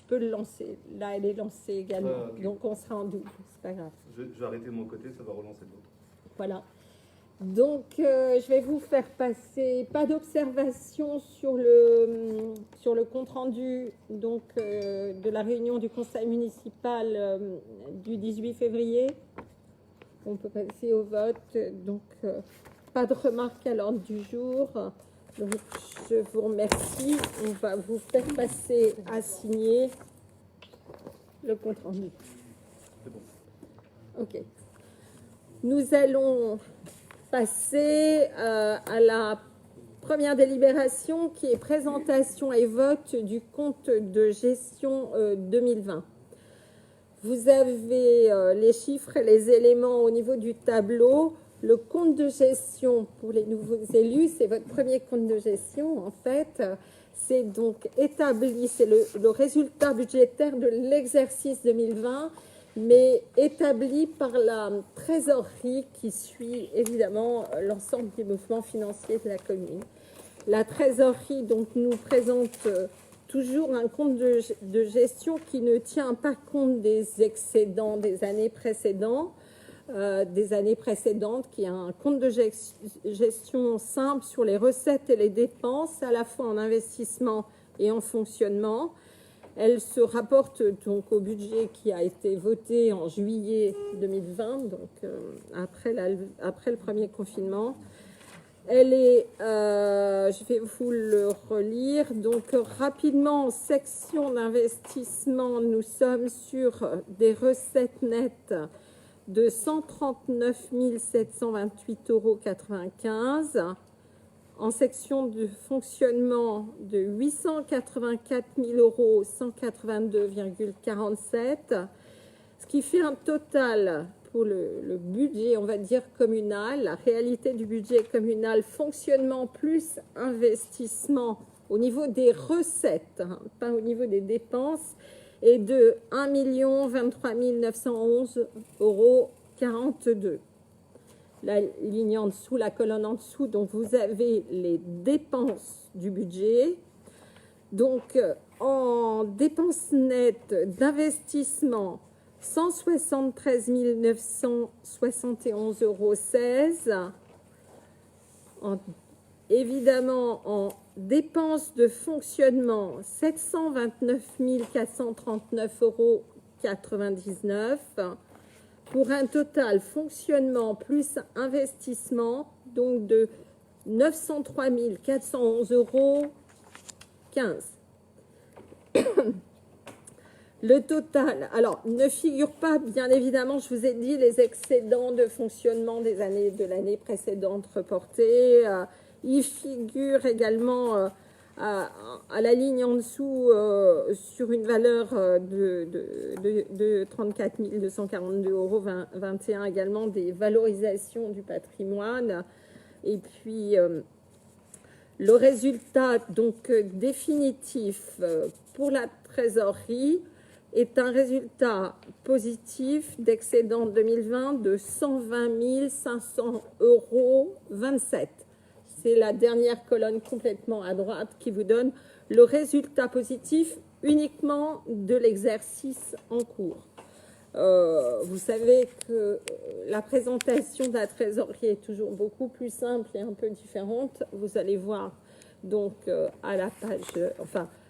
peux le lancer. Là, elle est lancée également. Okay. Donc, on sera en double. C'est pas grave. Je vais arrêter de mon côté, ça va relancer de l'autre. Voilà. Donc, je vais vous faire passer, pas d'observation sur le compte-rendu donc, de la réunion du conseil municipal du 18 février. On peut passer au vote. Donc, pas de remarques à l'ordre du jour. Donc, je vous remercie. On va vous faire passer à signer le compte-rendu. C'est bon. OK. Nous allons passer à la première délibération qui est présentation et vote du compte de gestion 2020. Vous avez les chiffres et les éléments au niveau du tableau. Le compte de gestion pour les nouveaux élus, c'est votre premier compte de gestion en fait. C'est donc établi, c'est le résultat budgétaire de l'exercice 2020, mais établi par la trésorerie qui suit évidemment l'ensemble des mouvements financiers de la commune. La trésorerie donc nous présente toujours un compte de gestion qui ne tient pas compte des excédents des années précédentes, qui est un compte de gestion simple sur les recettes et les dépenses, à la fois en investissement et en fonctionnement. Elle se rapporte donc au budget qui a été voté en juillet 2020, donc après le premier confinement. Elle est, je vais vous le relire, donc rapidement en section d'investissement, nous sommes sur des recettes nettes de 139 728,95 €, en section de fonctionnement de 884 182,47 €, ce qui fait un total pour le budget, on va dire, communal, la réalité du budget communal, fonctionnement plus investissement au niveau des recettes, hein, pas au niveau des dépenses, est de 1 23 911,42 €. La ligne en dessous, la colonne en dessous, donc vous avez les dépenses du budget. Donc, en dépenses nettes d'investissement, 173 971,16 €. Évidemment, en dépenses de fonctionnement, 729 439,99 €, pour un total fonctionnement plus investissement, donc de 903 411,15 €. Le total, alors, ne figure pas, bien évidemment, je vous ai dit, les excédents de fonctionnement de l'année précédente reportés. Il figure également à la ligne en dessous sur une valeur de 34 242,21 € également des valorisations du patrimoine. Et puis, le résultat donc définitif pour la trésorerie est un résultat positif d'excédent 2020 de 120 500,27 €. C'est la dernière colonne complètement à droite qui vous donne le résultat positif uniquement de l'exercice en cours. Vous savez que la présentation de la trésorerie est toujours beaucoup plus simple et un peu différente. Vous allez voir donc à la page,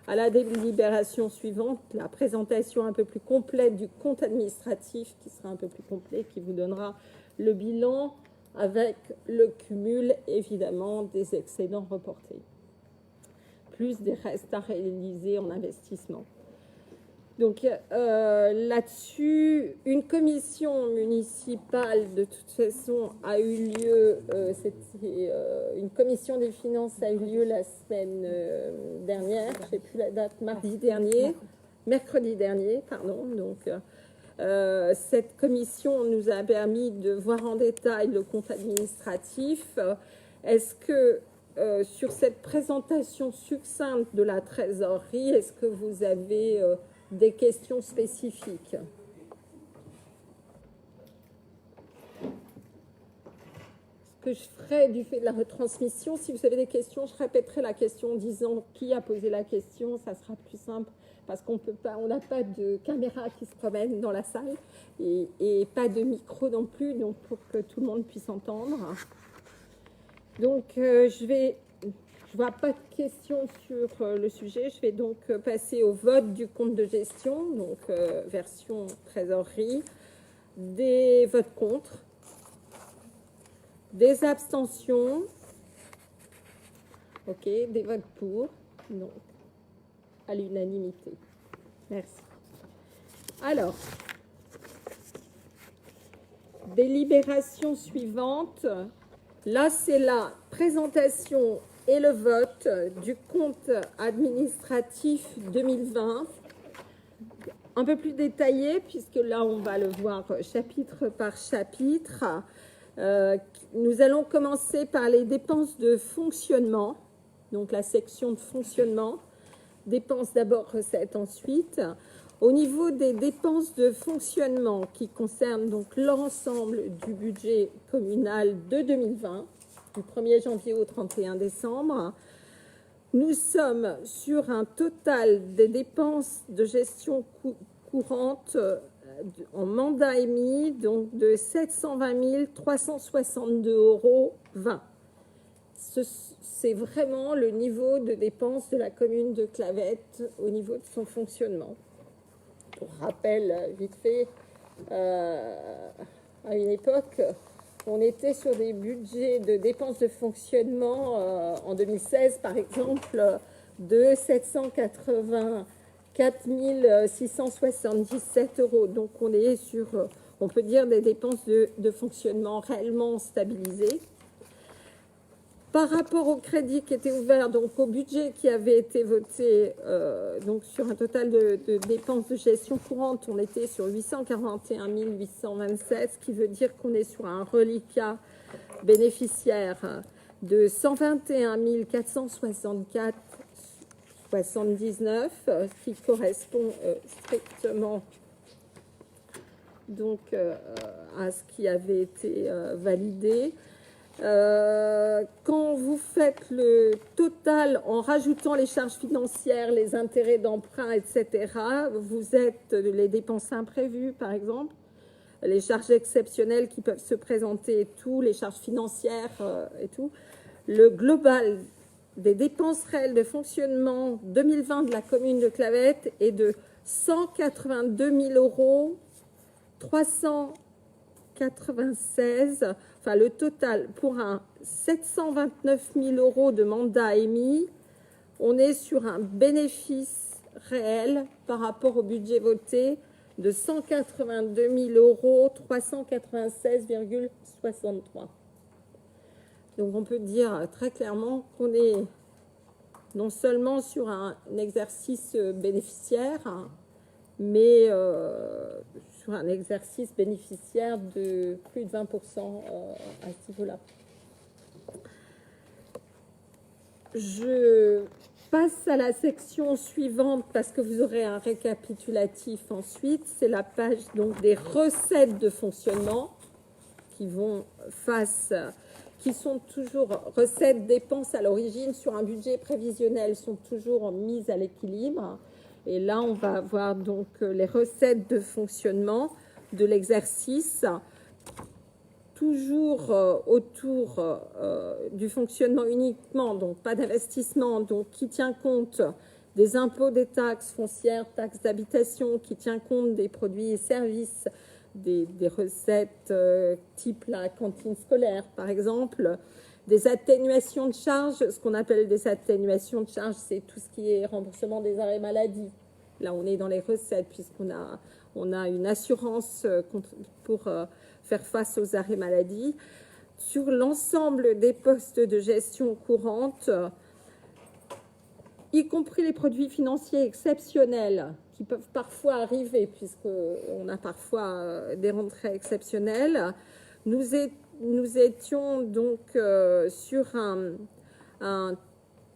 à la délibération suivante, la présentation un peu plus complète du compte administratif qui sera un peu plus complet, qui vous donnera le bilan avec le cumul, évidemment, des excédents reportés, plus des restes à réaliser en investissement. Donc là-dessus, une commission municipale, de toute façon, a eu lieu, une commission des finances a eu lieu la semaine dernière, je ne sais plus la date, mercredi dernier, pardon. Donc, cette commission nous a permis de voir en détail le compte administratif. Est-ce que sur cette présentation succincte de la trésorerie, est-ce que vous avez des questions spécifiques? Ce que je ferai du fait de la retransmission, si vous avez des questions, je répéterai la question en disant qui a posé la question, ça sera plus simple. parce qu'on peut pas, on n'a pas de caméra qui se promène dans la salle et pas de micro non plus, donc pour que tout le monde puisse entendre. Donc, je vois pas de questions sur le sujet. Je vais donc passer au vote du compte de gestion, donc version trésorerie, des votes contre, des abstentions, ok, des votes pour, donc à l'unanimité. Merci. Alors, délibération suivante. Là, c'est la présentation et le vote du compte administratif 2020. Un peu plus détaillé, puisque là, on va le voir chapitre par chapitre. Nous allons commencer par les dépenses de fonctionnement, donc la section de fonctionnement. Dépenses d'abord, recettes ensuite. Au niveau des dépenses de fonctionnement qui concernent donc l'ensemble du budget communal de 2020, du 1er janvier au 31 décembre, nous sommes sur un total des dépenses de gestion courante en mandat émis donc de 720 362,20 €. C'est vraiment le niveau de dépenses de la commune de Clavette au niveau de son fonctionnement. Pour rappel, vite fait, à une époque, on était sur des budgets de dépenses de fonctionnement en 2016, par exemple, de 784 677 €. Donc, on est sur, on peut dire, des dépenses de fonctionnement réellement stabilisées. Par rapport au crédit qui était ouvert, donc au budget qui avait été voté, donc sur un total de dépenses de gestion courante, on était sur 841 827, ce qui veut dire qu'on est sur un reliquat bénéficiaire de 121 464,79, ce qui correspond strictement donc à ce qui avait été validé. Quand vous faites le total en rajoutant les charges financières, les intérêts d'emprunt, etc., vous êtes les dépenses imprévues, par exemple, les charges exceptionnelles qui peuvent se présenter et tout, les charges financières et tout. Le global des dépenses réelles de fonctionnement 2020 de la commune de Clavette est de 182 000 396, enfin le total pour un 729 000 € de mandat émis, on est sur un bénéfice réel par rapport au budget voté de 182 000 € 396,63. Donc on peut dire très clairement qu'on est non seulement sur un exercice bénéficiaire, mais sur un exercice bénéficiaire de plus de 20% à ce niveau-là. Je passe à la section suivante parce que vous aurez un récapitulatif ensuite. C'est la page donc des recettes de fonctionnement qui sont toujours recettes, dépenses à l'origine sur un budget prévisionnel, sont toujours mises à l'équilibre. Et là, on va avoir donc les recettes de fonctionnement de l'exercice, toujours autour du fonctionnement uniquement, donc pas d'investissement, donc qui tient compte des impôts, des taxes foncières, taxes d'habitation, qui tient compte des produits et services, des recettes type la cantine scolaire, par exemple, des atténuations de charges. Ce qu'on appelle des atténuations de charges, c'est tout ce qui est remboursement des arrêts maladie. Là, on est dans les recettes puisqu'on a une assurance pour faire face aux arrêts maladie. Sur l'ensemble des postes de gestion courante, y compris les produits financiers exceptionnels qui peuvent parfois arriver puisqu'on a parfois des rentrées exceptionnelles, nous étions donc sur un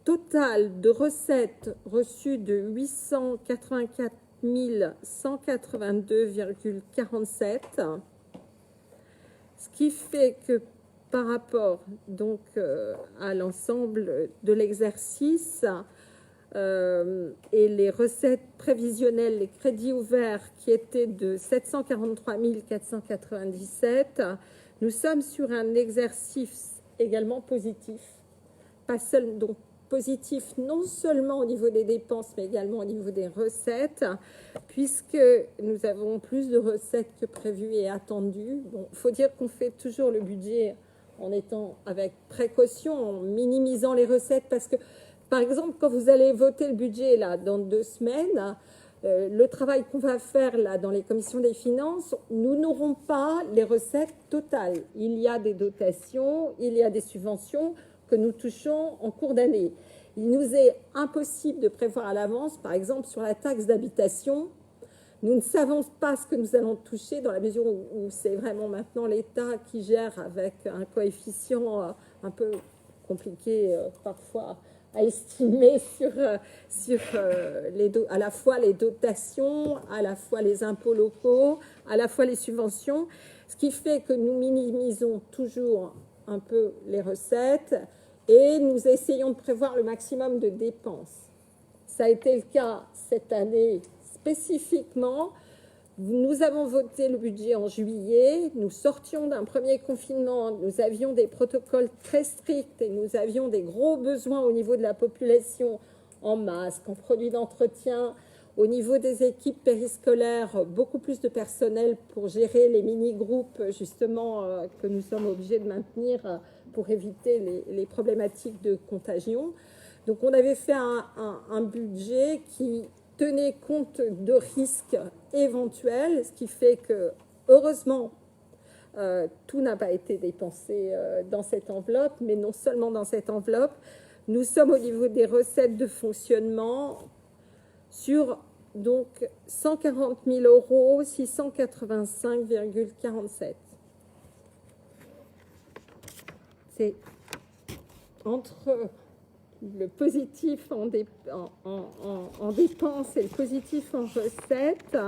total de recettes reçues de 884 182,47, ce qui fait que par rapport donc à l'ensemble de l'exercice, et les recettes prévisionnelles, les crédits ouverts qui étaient de 743 497, nous sommes sur un exercice également positif, pas seul, donc positif non seulement au niveau des dépenses, mais également au niveau des recettes, puisque nous avons plus de recettes que prévues et attendues. Bon, il faut dire qu'on fait toujours le budget en étant avec précaution, en minimisant les recettes, parce que, par exemple, quand vous allez voter le budget là, dans 2 semaines, le travail qu'on va faire là, dans les commissions des finances, nous n'aurons pas les recettes totales. Il y a des dotations, il y a des subventions que nous touchons en cours d'année. Il nous est impossible de prévoir à l'avance, par exemple, sur la taxe d'habitation. Nous ne savons pas ce que nous allons toucher dans la mesure où c'est vraiment maintenant l'État qui gère avec un coefficient un peu compliqué parfois à estimer à la fois les dotations, à la fois les impôts locaux, à la fois les subventions, ce qui fait que nous minimisons toujours un peu les recettes et nous essayons de prévoir le maximum de dépenses. Ça a été le cas cette année spécifiquement. Nous avons voté le budget en juillet, nous sortions d'un premier confinement, nous avions des protocoles très stricts et nous avions des gros besoins au niveau de la population en masques, en produits d'entretien, au niveau des équipes périscolaires, beaucoup plus de personnel pour gérer les mini-groupes justement que nous sommes obligés de maintenir pour éviter les problématiques de contagion. Donc on avait fait un budget qui tenait compte de risques éventuels, ce qui fait que, heureusement, tout n'a pas été dépensé dans cette enveloppe, mais non seulement dans cette enveloppe, nous sommes au niveau des recettes de fonctionnement sur donc 140 000 €, 685,47. C'est entre le positif en dépenses et le positif en recettes.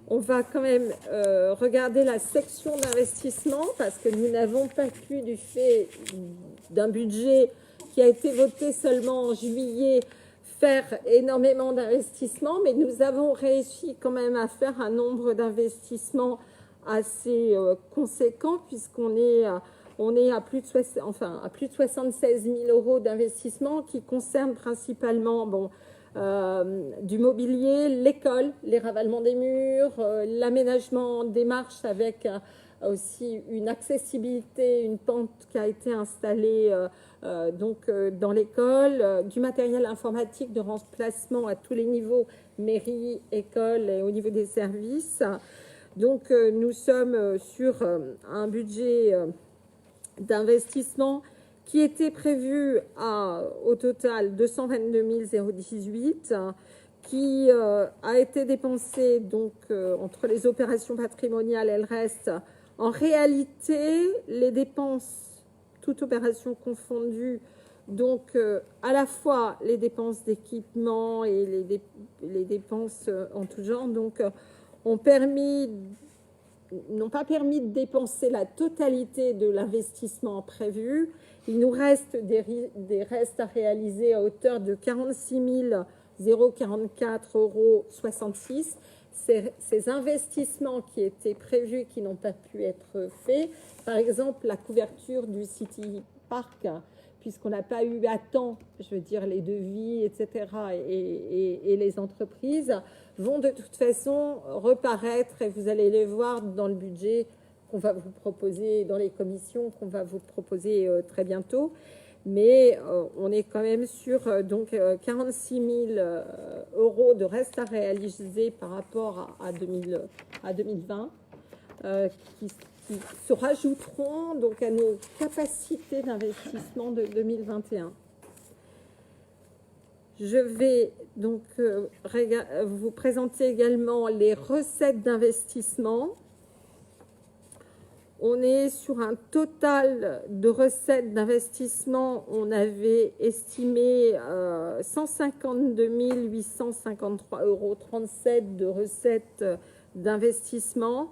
On va quand même regarder la section d'investissement parce que nous n'avons pas pu, du fait d'un budget qui a été voté seulement en juillet, faire énormément d'investissements, mais nous avons réussi quand même à faire un nombre d'investissements assez conséquent puisqu'on est à plus de 76 000 € d'investissement qui concernent principalement du mobilier, l'école, les ravalements des murs, l'aménagement des marches avec aussi une accessibilité, une pente qui a été installée dans l'école, du matériel informatique de remplacement à tous les niveaux, mairie, école et au niveau des services. Donc nous sommes sur un budget d'investissement qui était prévu au total 222 018, qui a été dépensé donc entre les opérations patrimoniales et le reste. En réalité, les dépenses, toutes opérations confondues, donc à la fois les dépenses d'équipement et les dépenses en tout genre, donc n'ont pas permis de dépenser la totalité de l'investissement prévu. Il nous reste des restes à réaliser à hauteur de 46 044,66 €. Ces investissements qui étaient prévus, qui n'ont pas pu être faits, par exemple la couverture du City Park, puisqu'on n'a pas eu à temps, je veux dire, les devis, etc., et les entreprises vont de toute façon reparaître, et vous allez les voir dans le budget qu'on va vous proposer, dans les commissions qu'on va vous proposer très bientôt. Mais on est quand même sur 46 000 € de reste à réaliser par rapport à 2020, qui se rajouteront donc à nos capacités d'investissement de 2021. Je vais donc vous présenter également les recettes d'investissement. On est sur un total de recettes d'investissement, on avait estimé 152 853,37 € de recettes d'investissement.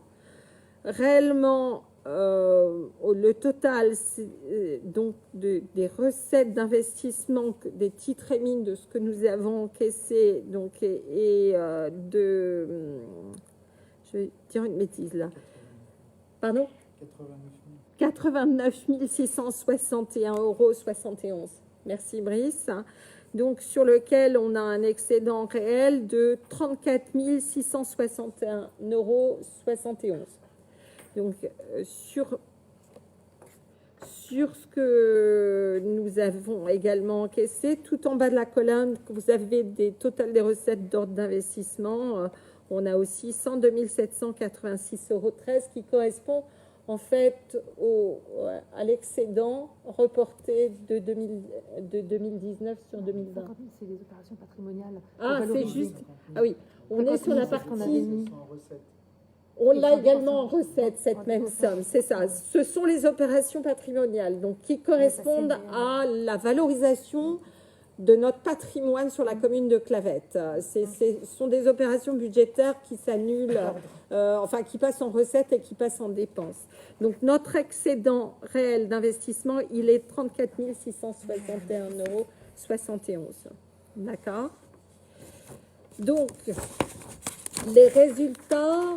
Réellement, le total donc des recettes d'investissement des titres émis de ce que nous avons encaissé donc je vais dire une bêtise là. Pardon ? 89 661,71 €. Merci Brice. Donc sur lequel on a un excédent réel de 34 661,71 €. Donc, sur ce que nous avons également encaissé, tout en bas de la colonne, vous avez des totales des recettes d'ordre d'investissement. On a aussi 102 786,13 € qui correspond en fait à l'excédent reporté de 2019 sur 2020. C'est des opérations patrimoniales. Ah, c'est juste. Ah oui, on est sur la partie. On Et l'a 100%. également en recette, cette même somme, c'est ça. Ce sont les opérations patrimoniales, donc qui correspondent à la valorisation de notre patrimoine sur la commune de Clavette. Ce sont des opérations budgétaires qui s'annulent, enfin qui passent en recettes et qui passent en dépenses. Donc notre excédent réel d'investissement, il est 34 661,71 €. D'accord ? Donc, les résultats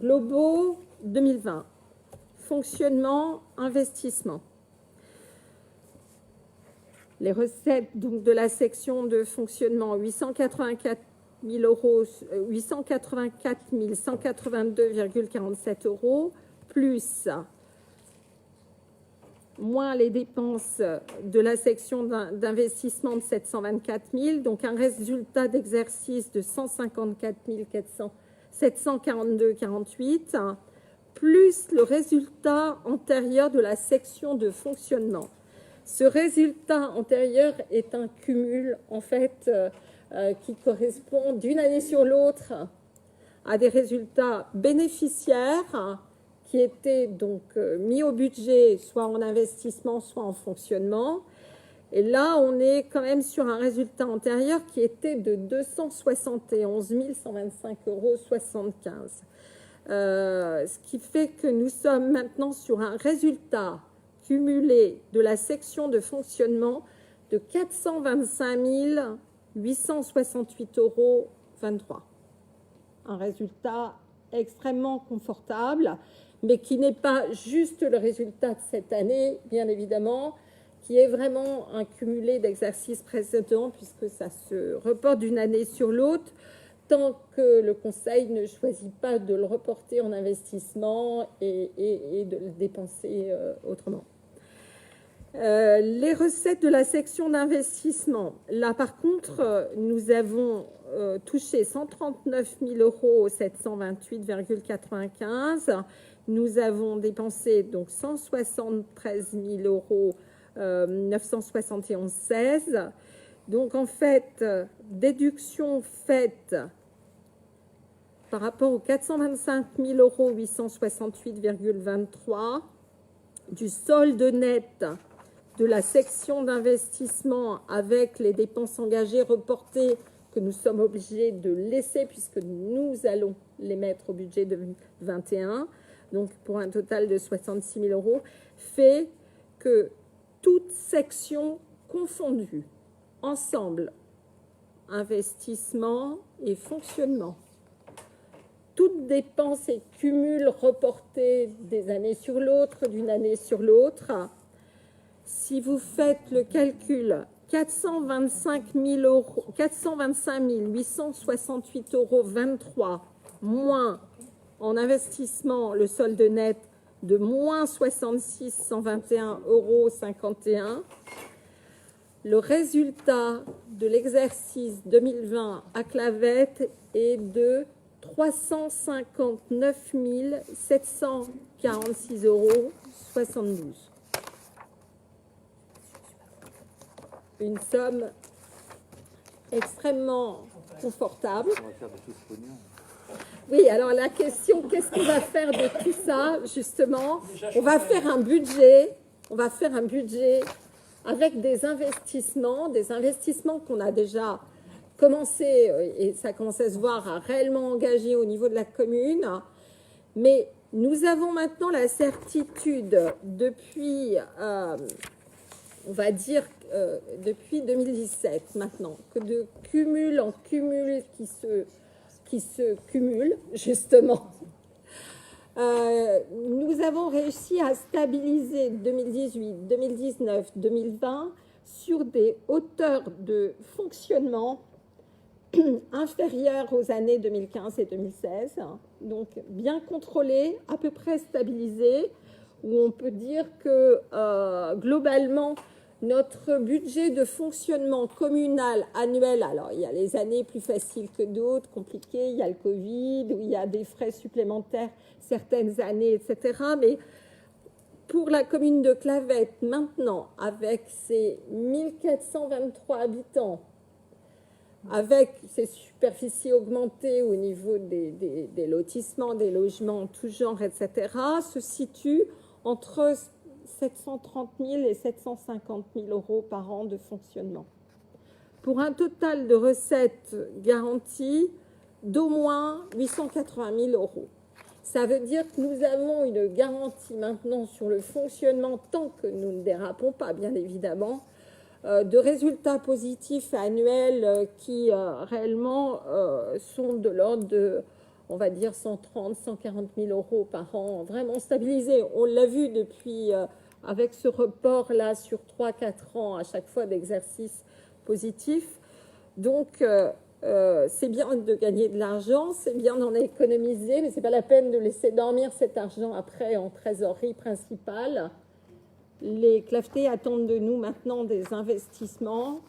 globaux 2020. Fonctionnement, investissement. Les recettes donc, de la section de fonctionnement, 884 182,47 €, plus moins les dépenses de la section d'investissement de 724 000, donc un résultat d'exercice de 154 742,48, plus le résultat antérieur de la section de fonctionnement. Ce résultat antérieur est un cumul, en fait, qui correspond d'une année sur l'autre à des résultats bénéficiaires qui étaient donc mis au budget, soit en investissement, soit en fonctionnement. Et là, on est quand même sur un résultat antérieur qui était de 271 125,75 €. Ce qui fait que nous sommes maintenant sur un résultat cumulé de la section de fonctionnement de 425 868,23 €. Un résultat extrêmement confortable, mais qui n'est pas juste le résultat de cette année, bien évidemment, qui est vraiment un cumulé d'exercices précédents, puisque ça se reporte d'une année sur l'autre, tant que le Conseil ne choisit pas de le reporter en investissement et de le dépenser autrement. Les recettes de la section d'investissement. Là, par contre, nous avons touché 139 728,95 €. Nous avons dépensé donc 173 971,16 €. Donc, en fait, déduction faite par rapport aux 425 868,23 € du solde net de la section d'investissement avec les dépenses engagées reportées que nous sommes obligés de laisser puisque nous allons les mettre au budget 2021, donc pour un total de 66 000 €, fait que toute section confondue, ensemble, investissement et fonctionnement, toute dépense et cumul reporté des années sur l'autre, d'une année sur l'autre, si vous faites le calcul, 425 868,23 € moins en investissement le solde net de moins 66 121,51 €, le résultat de l'exercice 2020 à Clavette est de 359 746,72 €. Une somme extrêmement confortable. On va faire de tout ce pognon. Oui, alors la question, qu'est-ce qu'on va faire de tout ça, justement? On va faire un budget avec des investissements qu'on a déjà commencé, et ça commence à se voir, à réellement engager au niveau de la commune. Mais Nous avons maintenant la certitude depuis, on va dire, depuis 2017 maintenant, que de cumul en cumul qui se cumulent, justement, nous avons réussi à stabiliser 2018, 2019, 2020 sur des hauteurs de fonctionnement inférieures aux années 2015 et 2016, donc bien contrôlées, à peu près stabilisées, où on peut dire que globalement, notre budget de fonctionnement communal annuel, alors il y a les années plus faciles que d'autres, compliquées, il y a le Covid, où il y a des frais supplémentaires certaines années, etc. Mais pour la commune de Clavette, maintenant, avec ses 1423 habitants, avec ses superficies augmentées au niveau des lotissements, des logements, tout genre, etc., se situe entre 730 000 et 750 000 euros par an de fonctionnement, pour un total de recettes garanties d'au moins 880 000 euros. Ça veut dire que nous avons une garantie maintenant sur le fonctionnement, tant que nous ne dérapons pas, bien évidemment, de résultats positifs annuels qui réellement sont de l'ordre de, on va dire, 130 140 000 euros par an, vraiment stabilisés. On l'a vu depuis, avec ce report-là sur 3-4 ans, à chaque fois d'exercices positifs. Donc, c'est bien de gagner de l'argent, c'est bien d'en économiser, mais ce n'est pas la peine de laisser dormir cet argent après en trésorerie principale. Les Clavetais attendent de nous maintenant des investissements.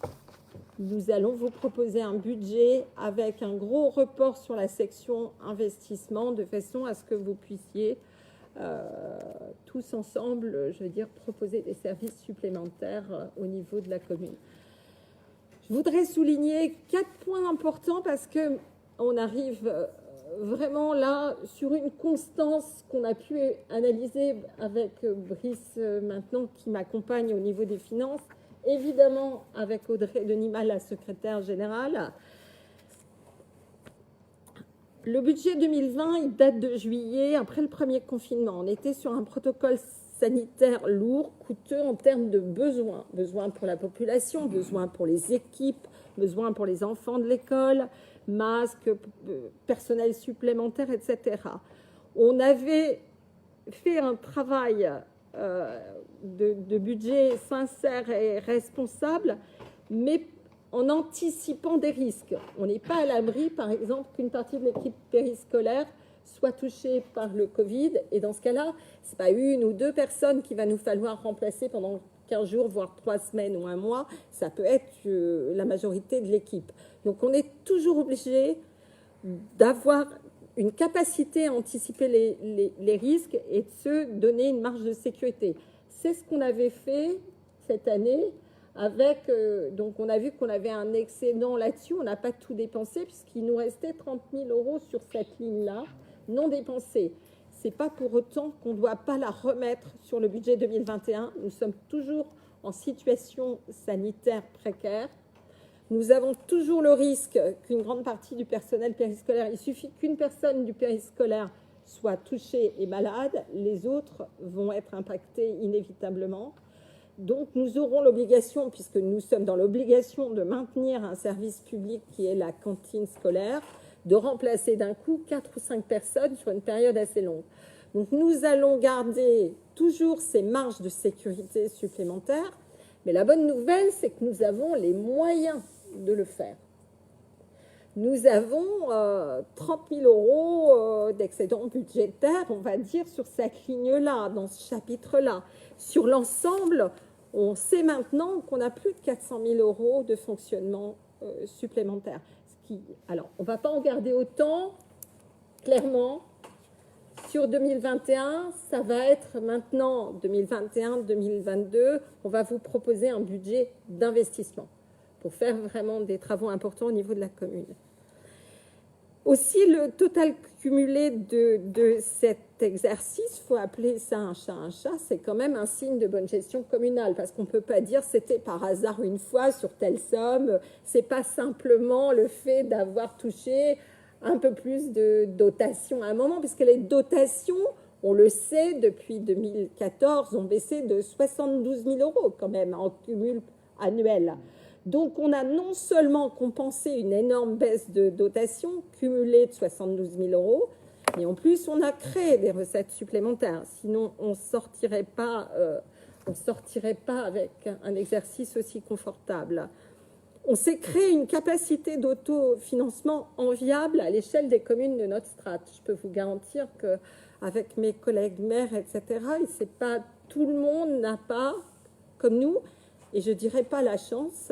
Nous allons vous proposer un budget avec un gros report sur la section investissement, de façon à ce que vous puissiez tous ensemble, je veux dire, proposer des services supplémentaires au niveau de la commune. Je voudrais souligner 4 points importants parce qu'on arrive vraiment là sur une constance qu'on a pu analyser avec Brice maintenant qui m'accompagne au niveau des finances, évidemment avec Audrey Denimal, la secrétaire générale. Le budget 2020, il date de juillet, après le premier confinement. On était sur un protocole sanitaire lourd, coûteux en termes de besoins. Besoins pour la population, besoins pour les équipes, besoins pour les enfants de l'école, masques, personnel supplémentaire, etc. On avait fait un travail de budget sincère et responsable, mais en anticipant des risques. On n'est pas à l'abri, par exemple, qu'une partie de l'équipe périscolaire soit touchée par le Covid. Et dans ce cas-là, ce n'est pas 1 ou 2 personnes qu'il va nous falloir remplacer pendant 15 jours, voire 3 semaines ou 1 mois. Ça peut être la majorité de l'équipe. Donc, on est toujours obligé d'avoir une capacité à anticiper les risques et de se donner une marge de sécurité. C'est ce qu'on avait fait cette année. Donc on a vu qu'on avait un excédent là-dessus, on n'a pas tout dépensé puisqu'il nous restait 30 000 euros sur cette ligne-là, non dépensée. Ce n'est pas pour autant qu'on ne doit pas la remettre sur le budget 2021. Nous sommes toujours en situation sanitaire précaire. Nous avons toujours le risque qu'une grande partie du personnel périscolaire, il suffit qu'une personne du périscolaire soit touchée et malade, les autres vont être impactés inévitablement. Donc, nous aurons l'obligation, puisque nous sommes dans l'obligation de maintenir un service public qui est la cantine scolaire, de remplacer d'un coup 4 ou 5 personnes sur une période assez longue. Donc, nous allons garder toujours ces marges de sécurité supplémentaires. Mais la bonne nouvelle, c'est que nous avons les moyens de le faire. Nous avons 30 000 euros d'excédent budgétaire, on va dire, sur cette ligne-là, dans ce chapitre-là. Sur l'ensemble, on sait maintenant qu'on a plus de 400 000 euros de fonctionnement supplémentaire. Alors, on ne va pas en garder autant, clairement. Sur 2021, ça va être maintenant 2021-2022, on va vous proposer un budget d'investissement pour faire vraiment des travaux importants au niveau de la commune. Aussi, le total cumulé de cet exercice, il faut appeler ça un chat, c'est quand même un signe de bonne gestion communale, parce qu'on ne peut pas dire c'était par hasard une fois sur telle somme, c'est pas simplement le fait d'avoir touché un peu plus de dotations à un moment, puisque les dotations, on le sait, depuis 2014, ont baissé de 72 000 euros quand même en cumul annuel. Donc, on a non seulement compensé une énorme baisse de dotation cumulée de 72 000 euros, mais en plus, on a créé des recettes supplémentaires. Sinon, on ne sortirait pas avec un exercice aussi confortable. On s'est créé une capacité d'autofinancement enviable à l'échelle des communes de notre strate. Je peux vous garantir qu'avec mes collègues maires, etc., c'est pas, tout le monde n'a pas, comme nous, et je ne dirais pas la chance,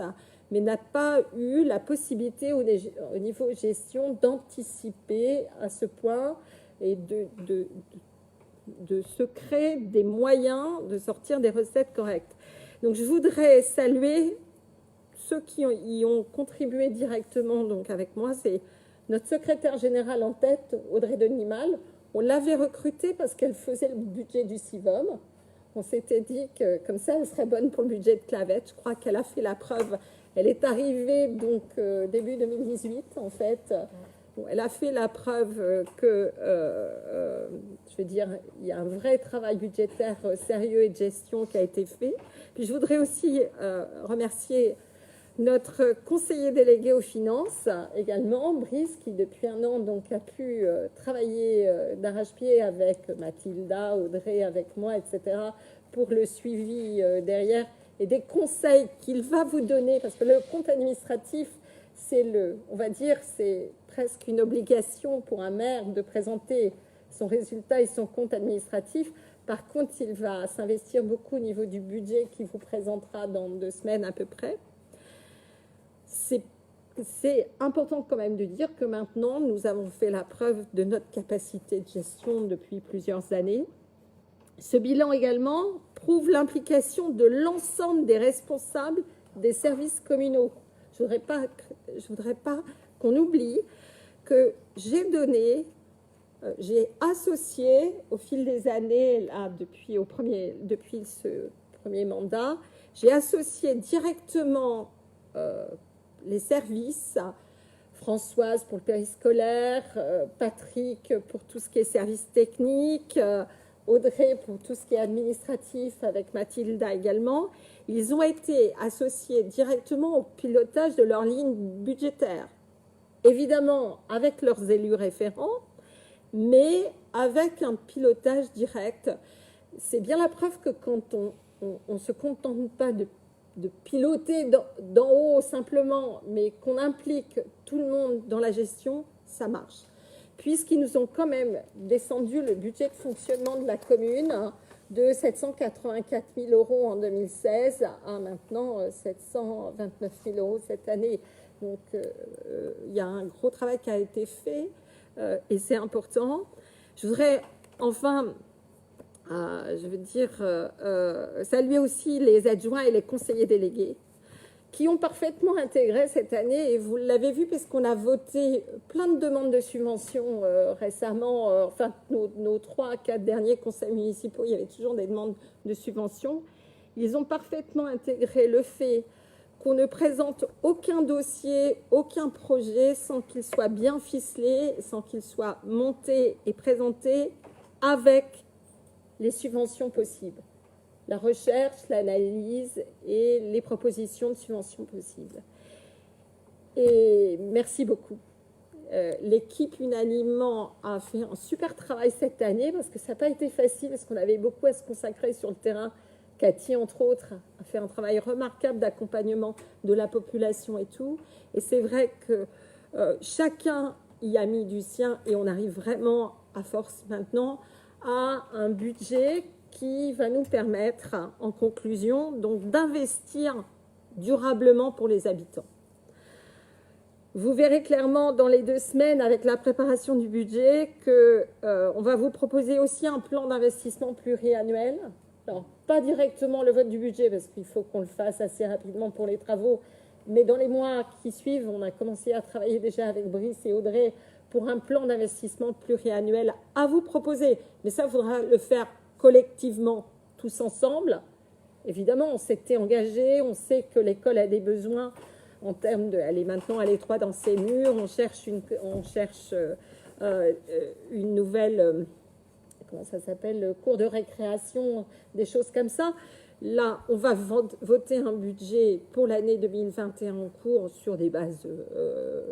mais n'a pas eu la possibilité au niveau gestion d'anticiper à ce point et de se créer des moyens de sortir des recettes correctes. Donc, je voudrais saluer ceux qui y ont contribué directement donc avec moi. C'est notre secrétaire générale en tête, Audrey Denimal. On l'avait recrutée parce qu'elle faisait le budget du CIVOM. On s'était dit que comme ça, elle serait bonne pour le budget de Clavette. Je crois qu'elle a fait la preuve. Elle est arrivée donc début 2018 en fait. Elle a fait la preuve que, je veux dire, il y a un vrai travail budgétaire sérieux et de gestion qui a été fait. Puis je voudrais aussi remercier notre conseiller délégué aux finances également, Brice, qui depuis un an donc, a pu travailler d'arrache-pied avec Mathilda, Audrey, avec moi, etc., pour le suivi derrière et des conseils qu'il va vous donner, parce que le compte administratif, on va dire, c'est presque une obligation pour un maire de présenter son résultat et son compte administratif. Par contre, il va s'investir beaucoup au niveau du budget qu'il vous présentera dans 2 semaines à peu près. C'est important quand même de dire que maintenant, nous avons fait la preuve de notre capacité de gestion depuis plusieurs années. Ce bilan également prouve l'implication de l'ensemble des responsables des services communaux. Je ne voudrais pas qu'on oublie que j'ai associé au fil des années, là, depuis ce premier mandat, j'ai associé directement les services, Françoise pour le périscolaire, Patrick pour tout ce qui est service technique, Audrey pour tout ce qui est administratif, avec Mathilda également. Ils ont été associés directement au pilotage de leur ligne budgétaire. Évidemment, avec leurs élus référents, mais avec un pilotage direct. C'est bien la preuve que quand on ne se contente pas de piloter d'en haut simplement, mais qu'on implique tout le monde dans la gestion, ça marche. Puisqu'ils nous ont quand même descendu le budget de fonctionnement de la commune de 784 000 euros en 2016 à maintenant 729 000 euros cette année. Donc, il y a un gros travail qui a été fait et c'est important. Je voudrais enfin... saluer aussi les adjoints et les conseillers délégués qui ont parfaitement intégré cette année, et vous l'avez vu puisqu'on a voté plein de demandes de subventions récemment, enfin nos 3 à 4 derniers conseils municipaux, il y avait toujours des demandes de subventions. Ils ont parfaitement intégré le fait qu'on ne présente aucun dossier, aucun projet sans qu'il soit bien ficelé, sans qu'il soit monté et présenté avec les subventions possibles, la recherche, l'analyse et les propositions de subventions possibles. Et merci beaucoup. L'équipe unanimement a fait un super travail cette année parce que ça n'a pas été facile, parce qu'on avait beaucoup à se consacrer sur le terrain. Cathy, entre autres, a fait un travail remarquable d'accompagnement de la population et tout. Et c'est vrai que chacun y a mis du sien et on arrive vraiment, à force maintenant, à un budget qui va nous permettre, en conclusion, donc d'investir durablement pour les habitants. Vous verrez clairement dans les 2 semaines, avec la préparation du budget, qu'on va vous proposer aussi un plan d'investissement pluriannuel. Alors, pas directement le vote du budget, parce qu'il faut qu'on le fasse assez rapidement pour les travaux, mais dans les mois qui suivent, on a commencé à travailler déjà avec Brice et Audrey pour un plan d'investissement pluriannuel à vous proposer. Mais ça, il faudra le faire collectivement, tous ensemble. Évidemment, on s'était engagé, on sait que l'école a des besoins en termes de... Elle est maintenant à l'étroit dans ses murs, on cherche une nouvelle... comment ça s'appelle, cours de récréation, des choses comme ça. Là, on va voter un budget pour l'année 2021 en cours sur des bases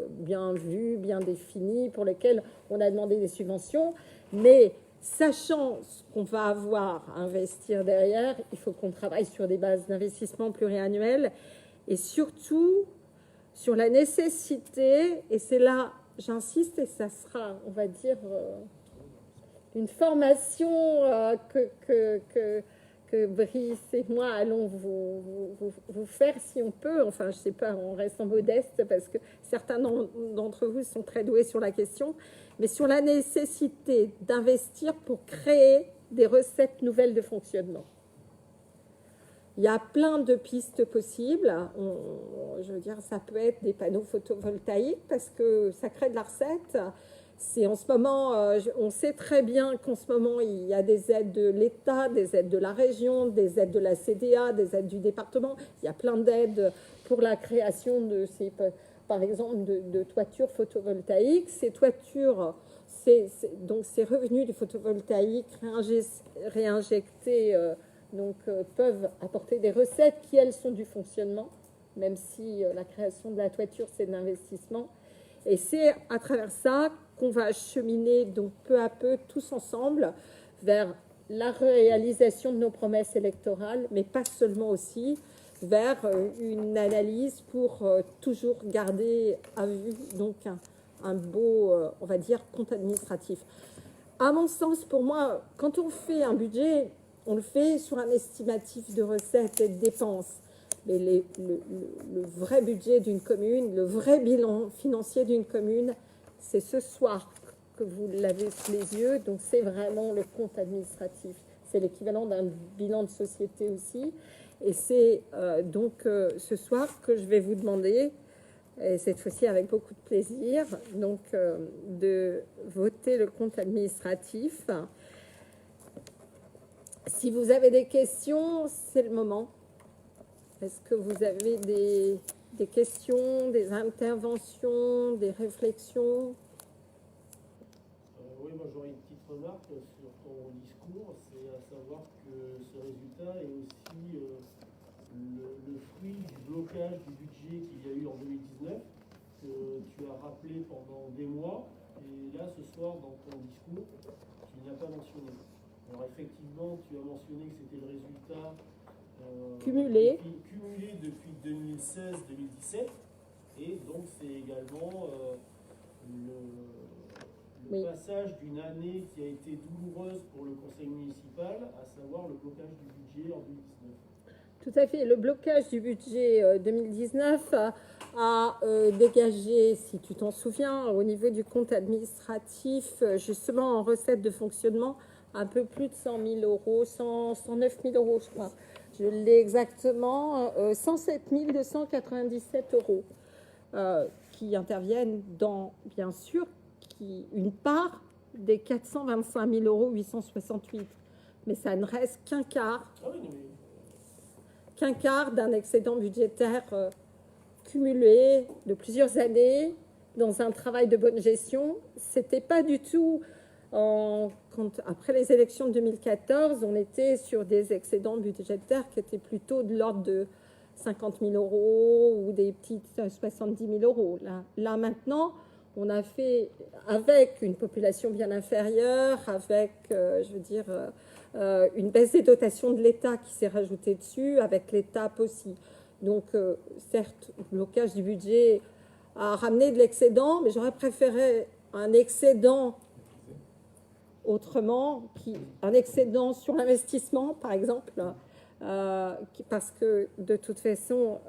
bien vues, bien définies, pour lesquelles on a demandé des subventions. Mais sachant ce qu'on va avoir à investir derrière, il faut qu'on travaille sur des bases d'investissement pluriannuelles et surtout sur la nécessité, et c'est là, j'insiste, et ça sera, on va dire, une formation que Brice et moi allons vous faire si on peut. Enfin, je ne sais pas, en restant modeste, parce que certains d'entre vous sont très doués sur la question, mais sur la nécessité d'investir pour créer des recettes nouvelles de fonctionnement. Il y a plein de pistes possibles. Je veux dire, ça peut être des panneaux photovoltaïques parce que ça crée de la recette. C'est en ce moment, on sait très bien qu'en ce moment, il y a des aides de l'État, des aides de la région, des aides de la CDA, des aides du département. Il y a plein d'aides pour la création de ces, par exemple, de toitures photovoltaïques. Ces toitures, donc ces revenus du photovoltaïque réinjectés peuvent apporter des recettes qui, elles, sont du fonctionnement, même si la création de la toiture, c'est de l'investissement. Et c'est à travers ça qu'on va cheminer donc peu à peu, tous ensemble, vers la réalisation de nos promesses électorales, mais pas seulement aussi, vers une analyse pour toujours garder à vue donc un beau, on va dire, compte administratif. À mon sens, pour moi, quand on fait un budget, on le fait sur un estimatif de recettes et de dépenses. Mais le vrai budget d'une commune, le vrai bilan financier d'une commune, c'est ce soir que vous l'avez sous les yeux. Donc, c'est vraiment le compte administratif. C'est l'équivalent d'un bilan de société aussi. Et c'est ce soir que je vais vous demander, et cette fois-ci avec beaucoup de plaisir, donc, de voter le compte administratif. Si vous avez des questions, c'est le moment. Est-ce que vous avez des questions, des interventions, des réflexions? Oui, moi j'aurais une petite remarque sur ton discours, c'est à savoir que ce résultat est aussi le fruit du blocage du budget qu'il y a eu en 2019, que tu as rappelé pendant des mois, et là ce soir dans ton discours, tu n'as pas mentionné. Alors effectivement, tu as mentionné que c'était le résultat cumulé depuis 2016-2017, et donc c'est également le passage d'une année qui a été douloureuse pour le conseil municipal, à savoir le blocage du budget en 2019. Tout à fait. Le blocage du budget 2019 a dégagé, si tu t'en souviens, au niveau du compte administratif, justement en recettes de fonctionnement, un peu plus de 100 000 euros, 109 000 euros, je crois. Je l'ai exactement, 107 297 euros qui interviennent dans, bien sûr, une part des 425 000 euros 868. Mais ça ne reste qu'un quart d'un excédent budgétaire cumulé de plusieurs années dans un travail de bonne gestion. C'était pas du tout... après les élections de 2014, on était sur des excédents budgétaires qui étaient plutôt de l'ordre de 50 000 euros ou des petites 70 000 euros. Là maintenant, on a fait, avec une population bien inférieure, avec, une baisse des dotations de l'État qui s'est rajoutée dessus, avec l'ETAP aussi. Donc, certes, le blocage du budget a ramené de l'excédent, mais j'aurais préféré un excédent autrement, un excédent sur l'investissement, par exemple, parce que de toute façon,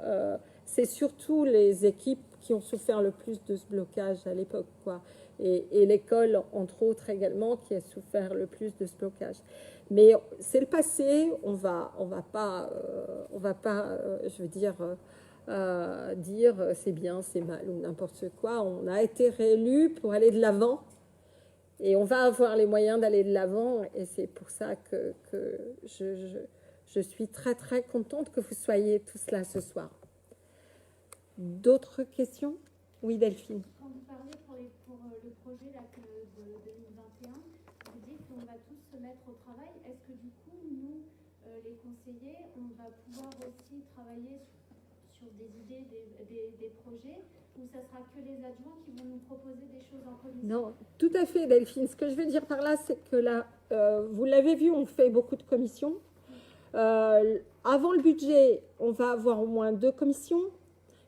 c'est surtout les équipes qui ont souffert le plus de ce blocage à l'époque, quoi. Et l'école, entre autres, également, qui a souffert le plus de ce blocage. Mais c'est le passé, on va pas, dire c'est bien, c'est mal ou n'importe quoi. On a été réélus pour aller de l'avant. Et on va avoir les moyens d'aller de l'avant, et c'est pour ça que je suis très très contente que vous soyez tous là ce soir. D'autres questions? Oui, Delphine. Quand vous parlez pour le projet là, de 2021, vous dites on va tous se mettre au travail, est-ce que du coup, nous, les conseillers, on va pouvoir aussi travailler sur des idées, des projets, ou ça sera que les adjoints qui vont nous proposer des choses en commission? Non, tout à fait, Delphine. Ce que je veux dire par là, c'est que là, vous l'avez vu, on fait beaucoup de commissions. Avant le budget, on va avoir au moins 2 commissions.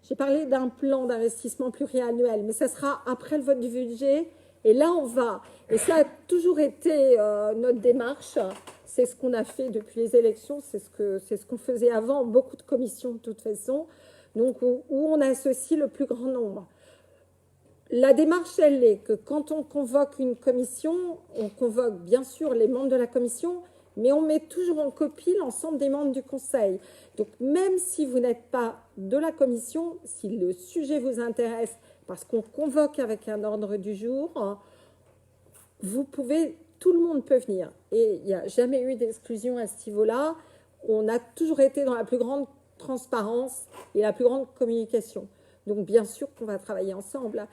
J'ai parlé d'un plan d'investissement pluriannuel, mais ça sera après le vote du budget. Et là, on va, et ça a toujours été notre démarche, c'est ce qu'on a fait depuis les élections, c'est ce qu'on faisait avant, beaucoup de commissions de toute façon, donc où on associe le plus grand nombre. La démarche, elle est que quand on convoque une commission, on convoque bien sûr les membres de la commission, mais on met toujours en copie l'ensemble des membres du conseil. Donc même si vous n'êtes pas de la commission, si le sujet vous intéresse, parce qu'on convoque avec un ordre du jour, vous pouvez, tout le monde peut venir. Et il n'y a jamais eu d'exclusion à ce niveau-là. On a toujours été dans la plus grande transparence et la plus grande communication. Donc bien sûr qu'on va travailler ensemble.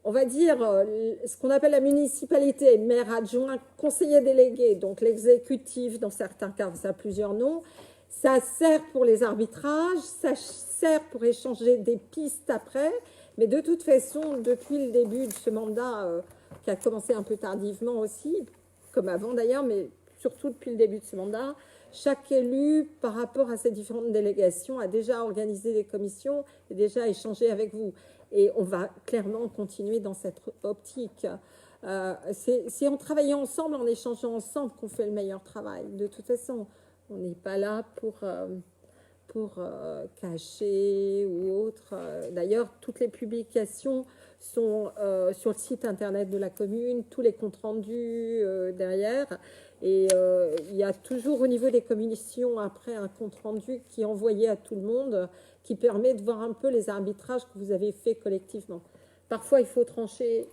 On va dire ce qu'on appelle la municipalité, maire adjoint, conseiller délégué, donc l'exécutif, dans certains cas, ça a plusieurs noms. Ça sert pour les arbitrages, ça sert pour échanger des pistes après, mais de toute façon, depuis le début de ce mandat, qui a commencé un peu tardivement aussi, comme avant d'ailleurs, mais surtout depuis le début de ce mandat, chaque élu, par rapport à ces différentes délégations, a déjà organisé des commissions et déjà échangé avec vous. Et on va clairement continuer dans cette optique. C'est en travaillant ensemble, en échangeant ensemble qu'on fait le meilleur travail. De toute façon, on n'est pas là pour cacher ou autre. D'ailleurs, toutes les publications sont sur le site internet de la commune, tous les comptes rendus derrière. Et il y a toujours au niveau des commissions après un compte rendu qui est envoyé à tout le monde, qui permet de voir un peu les arbitrages que vous avez faits collectivement. Parfois, il faut trancher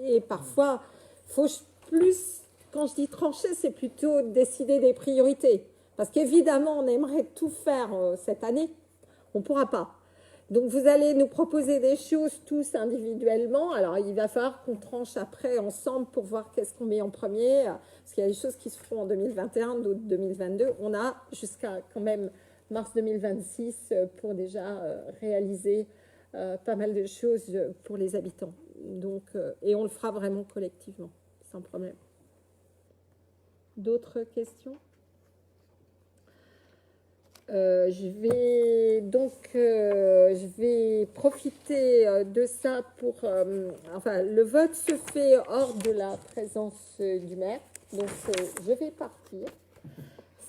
et parfois, il faut plus, quand je dis trancher, c'est plutôt décider des priorités. Parce qu'évidemment, on aimerait tout faire cette année, on ne pourra pas. Donc, vous allez nous proposer des choses tous individuellement. Alors, il va falloir qu'on tranche après ensemble pour voir qu'est-ce qu'on met en premier. Parce qu'il y a des choses qui se feront en 2021, d'autres 2022. On a jusqu'à quand même mars 2026 pour déjà réaliser pas mal de choses pour les habitants. Donc, et on le fera vraiment collectivement, sans problème. D'autres questions ? Je vais profiter de ça pour... enfin, le vote se fait hors de la présence du maire, donc je vais partir.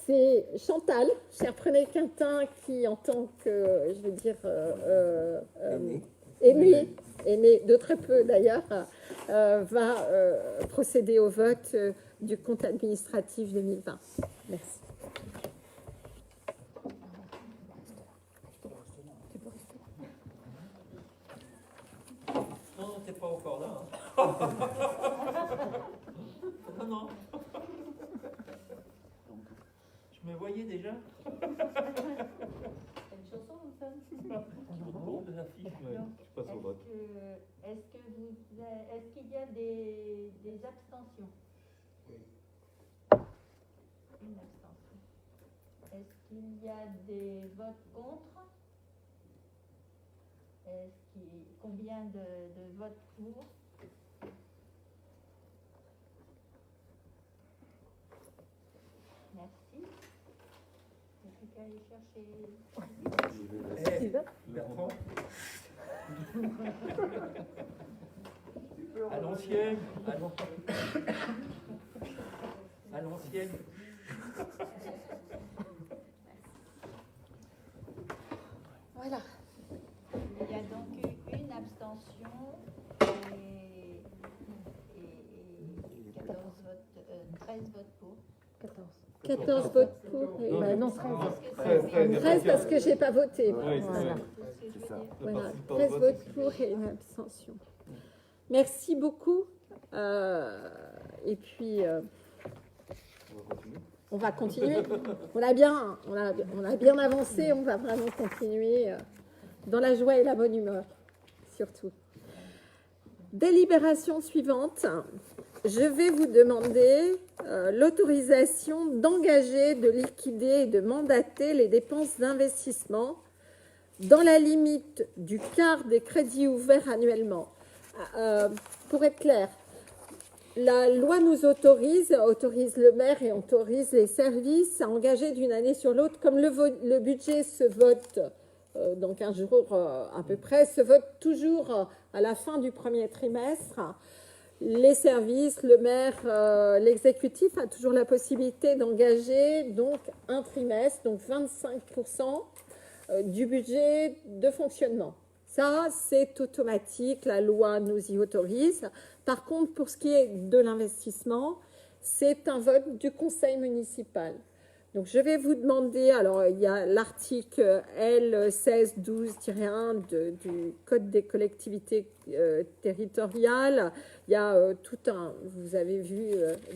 C'est Chantal, chère René Quintin, qui en tant que, je veux dire, aimée de très peu d'ailleurs, va procéder au vote du compte administratif 2020. Merci. Non, t'es pas encore là. Hein. Non, non. Je me voyais déjà. C'est une chanson ou ça? Bon, de l'affiche. Ouais, je passe au vote. Est-ce qu'il y a des abstentions? Oui. Une abstention. Est-ce qu'il y a des votes contre? Combien de votes pour? Merci. Il n'y a plus qu'à aller chercher. Bertrand. À l'ancienne. À l'ancienne. Voilà. Il y a donc une abstention et 14 votes, 13 votes pour. 14 votes pour. Et Non, non, 13. 13 parce que je n'ai pas voté. Oui, Voilà. c'est ça. Voilà, 13 votes pour et une abstention. Merci beaucoup. Et puis, On va continuer. on va continuer. On a bien avancé. On va vraiment continuer dans la joie et la bonne humeur, surtout. Délibération suivante. je vais vous demander l'autorisation d'engager, de liquider et de mandater les dépenses d'investissement dans la limite du quart des crédits ouverts annuellement. Pour être clair, la loi nous autorise le maire et autorise les services à engager d'une année sur l'autre. Comme le budget se vote dans 15 jours à peu près, se vote toujours à la fin du premier trimestre, les services, le maire, l'exécutif a toujours la possibilité d'engager donc un trimestre, donc 25% du budget de fonctionnement. Ça, c'est automatique, la loi nous y autorise. Par contre, pour ce qui est de l'investissement, c'est un vote du conseil municipal. Donc, je vais vous demander, alors il y a l'article L1612-1 du Code des collectivités territoriales. Il y a vous avez vu,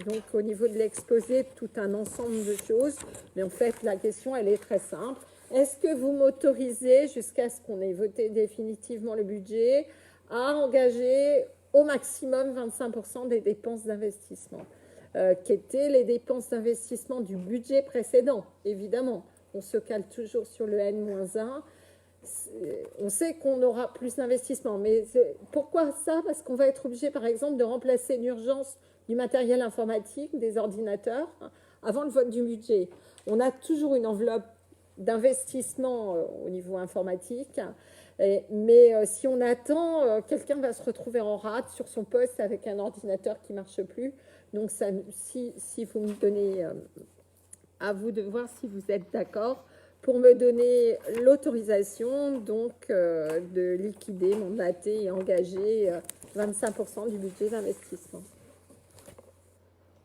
donc au niveau de l'exposé, tout un ensemble de choses. Mais en fait, la question, elle est très simple. Est-ce que vous m'autorisez, jusqu'à ce qu'on ait voté définitivement le budget, à engager au maximum 25% des dépenses d'investissement, qui étaient les dépenses d'investissement du budget précédent, évidemment. On se cale toujours sur le N-1. On sait qu'on aura plus d'investissement. Mais pourquoi ça? Parce qu'on va être obligé, par exemple, de remplacer d'urgence du matériel informatique, des ordinateurs, avant le vote du budget. On a toujours une enveloppe d'investissement au niveau informatique. Mais si on attend, quelqu'un va se retrouver en rate sur son poste avec un ordinateur qui ne marche plus. Donc, ça, si vous me donnez, à vous de voir si vous êtes d'accord, pour me donner l'autorisation donc de liquider, mandater et engager 25% du budget d'investissement.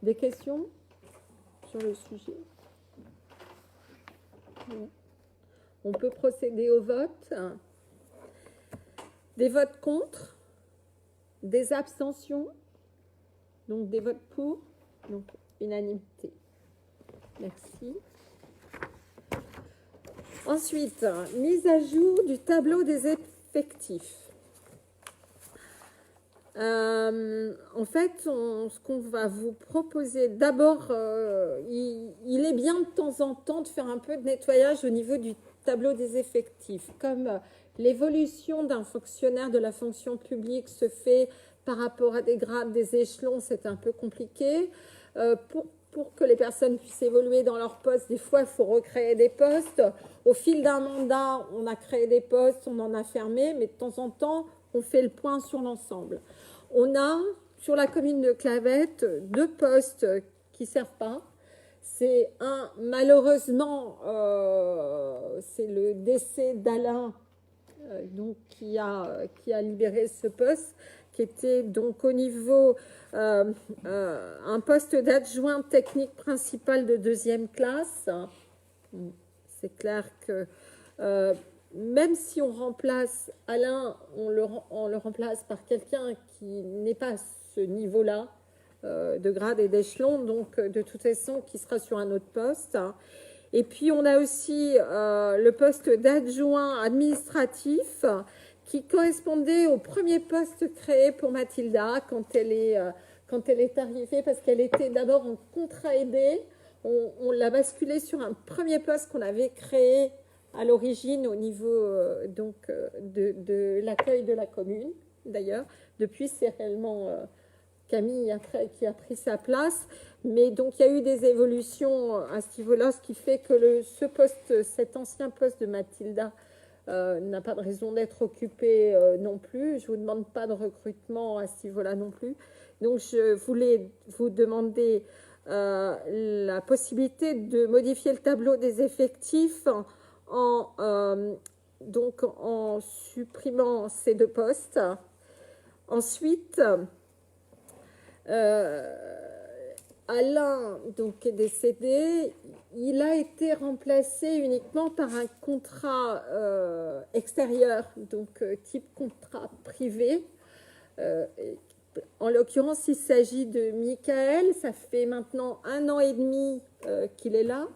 Des questions sur le sujet? On peut procéder au vote. Des votes contre, des abstentions, donc des votes pour, donc unanimité. Merci. Ensuite, mise à jour du tableau des effectifs. En fait, ce qu'on va vous proposer, d'abord, il est bien de temps en temps de faire un peu de nettoyage au niveau du tableau des effectifs. Comme l'évolution d'un fonctionnaire de la fonction publique se fait par rapport à des grades, des échelons, c'est un peu compliqué. Pour que les personnes puissent évoluer dans leur poste, des fois, il faut recréer des postes. Au fil d'un mandat, on a créé des postes, on en a fermé, mais de temps en temps, on fait le point sur l'ensemble. On a, sur la commune de Clavette, 2 postes qui ne servent pas. C'est malheureusement, c'est le décès d'Alain donc, qui a libéré ce poste, qui était donc au niveau un poste d'adjoint technique principal de 2e classe. C'est clair que même si on remplace Alain, on le remplace par quelqu'un qui n'est pas à ce niveau-là de grade et d'échelon, donc de toute façon qui sera sur un autre poste. Et puis on a aussi le poste d'adjoint administratif qui correspondait au premier poste créé pour Mathilda quand elle est arrivée, parce qu'elle était d'abord en contrat aidé. On l'a basculée sur un premier poste qu'on avait créé à l'origine au niveau de l'accueil de la commune, d'ailleurs. Depuis, c'est réellement Camille après qui a pris sa place. Mais donc, il y a eu des évolutions à ce niveau-là, ce qui fait que cet ancien poste de Mathilda n'a pas de raison d'être occupé non plus. Je ne vous demande pas de recrutement à ce niveau-là non plus. Donc, je voulais vous demander la possibilité de modifier le tableau des effectifs en supprimant ces 2 postes. Ensuite, Alain donc, est décédé. Il a été remplacé uniquement par un contrat extérieur, donc type contrat privé. En l'occurrence, il s'agit de Michael. Ça fait maintenant 1 an et demi qu'il est là.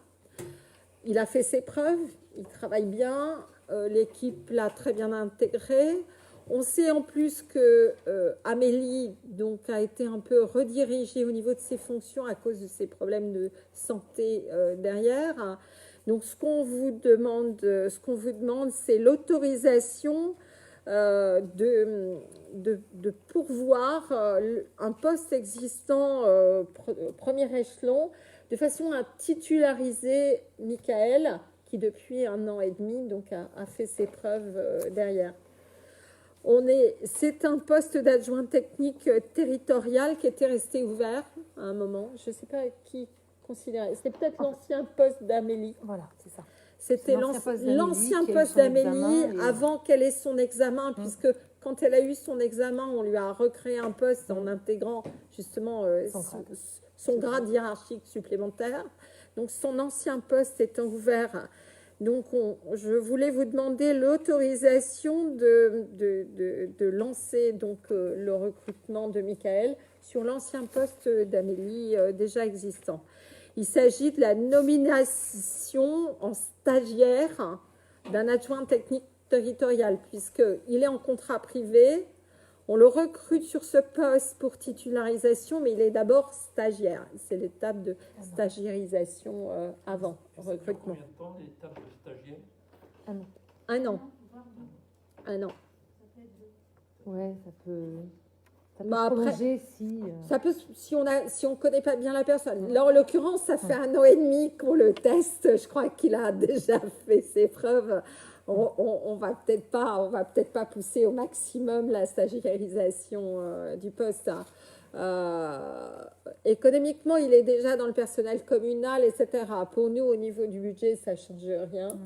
Il a fait ses preuves, il travaille bien, l'équipe l'a très bien intégré. On sait en plus que Amélie donc, a été un peu redirigée au niveau de ses fonctions à cause de ses problèmes de santé derrière. Donc, ce qu'on vous demande, c'est l'autorisation de pourvoir un poste existant premier échelon de façon à titulariser Michael, qui depuis 1 an et demi donc, a fait ses preuves derrière. C'est un poste d'adjoint technique territorial qui était resté ouvert à un moment. Je ne sais pas qui considérait. C'était peut-être l'ancien poste d'Amélie. Voilà, c'est ça. C'était l'ancien poste d'Amélie avant qu'elle ait son examen, puisque quand elle a eu son examen, on lui a recréé un poste en intégrant justement son grade hiérarchique supplémentaire. Donc son ancien poste étant ouvert. Donc je voulais vous demander l'autorisation de lancer donc, le recrutement de Michael sur l'ancien poste d'Amélie déjà existant. Il s'agit de la nomination en stagiaire d'un adjoint technique territorial, puisqu'il est en contrat privé. On le recrute sur ce poste pour titularisation, mais il est d'abord stagiaire. C'est l'étape de stagiarisation avant recrutement. Combien de temps l'étape de stagiaire? 1 an. voire 2. 1 an. Ça peut être 2. Ouais, ça peut Bah, après, prolonger si... Ça peut, si on ne connaît pas bien la personne. Là, en l'occurrence, ça fait 1 an et demi qu'on le teste. Je crois qu'il a déjà fait ses preuves. On va peut-être pas pousser au maximum la stagiarisation du poste. Économiquement, il est déjà dans le personnel communal, etc. Pour nous, au niveau du budget, ça ne change rien.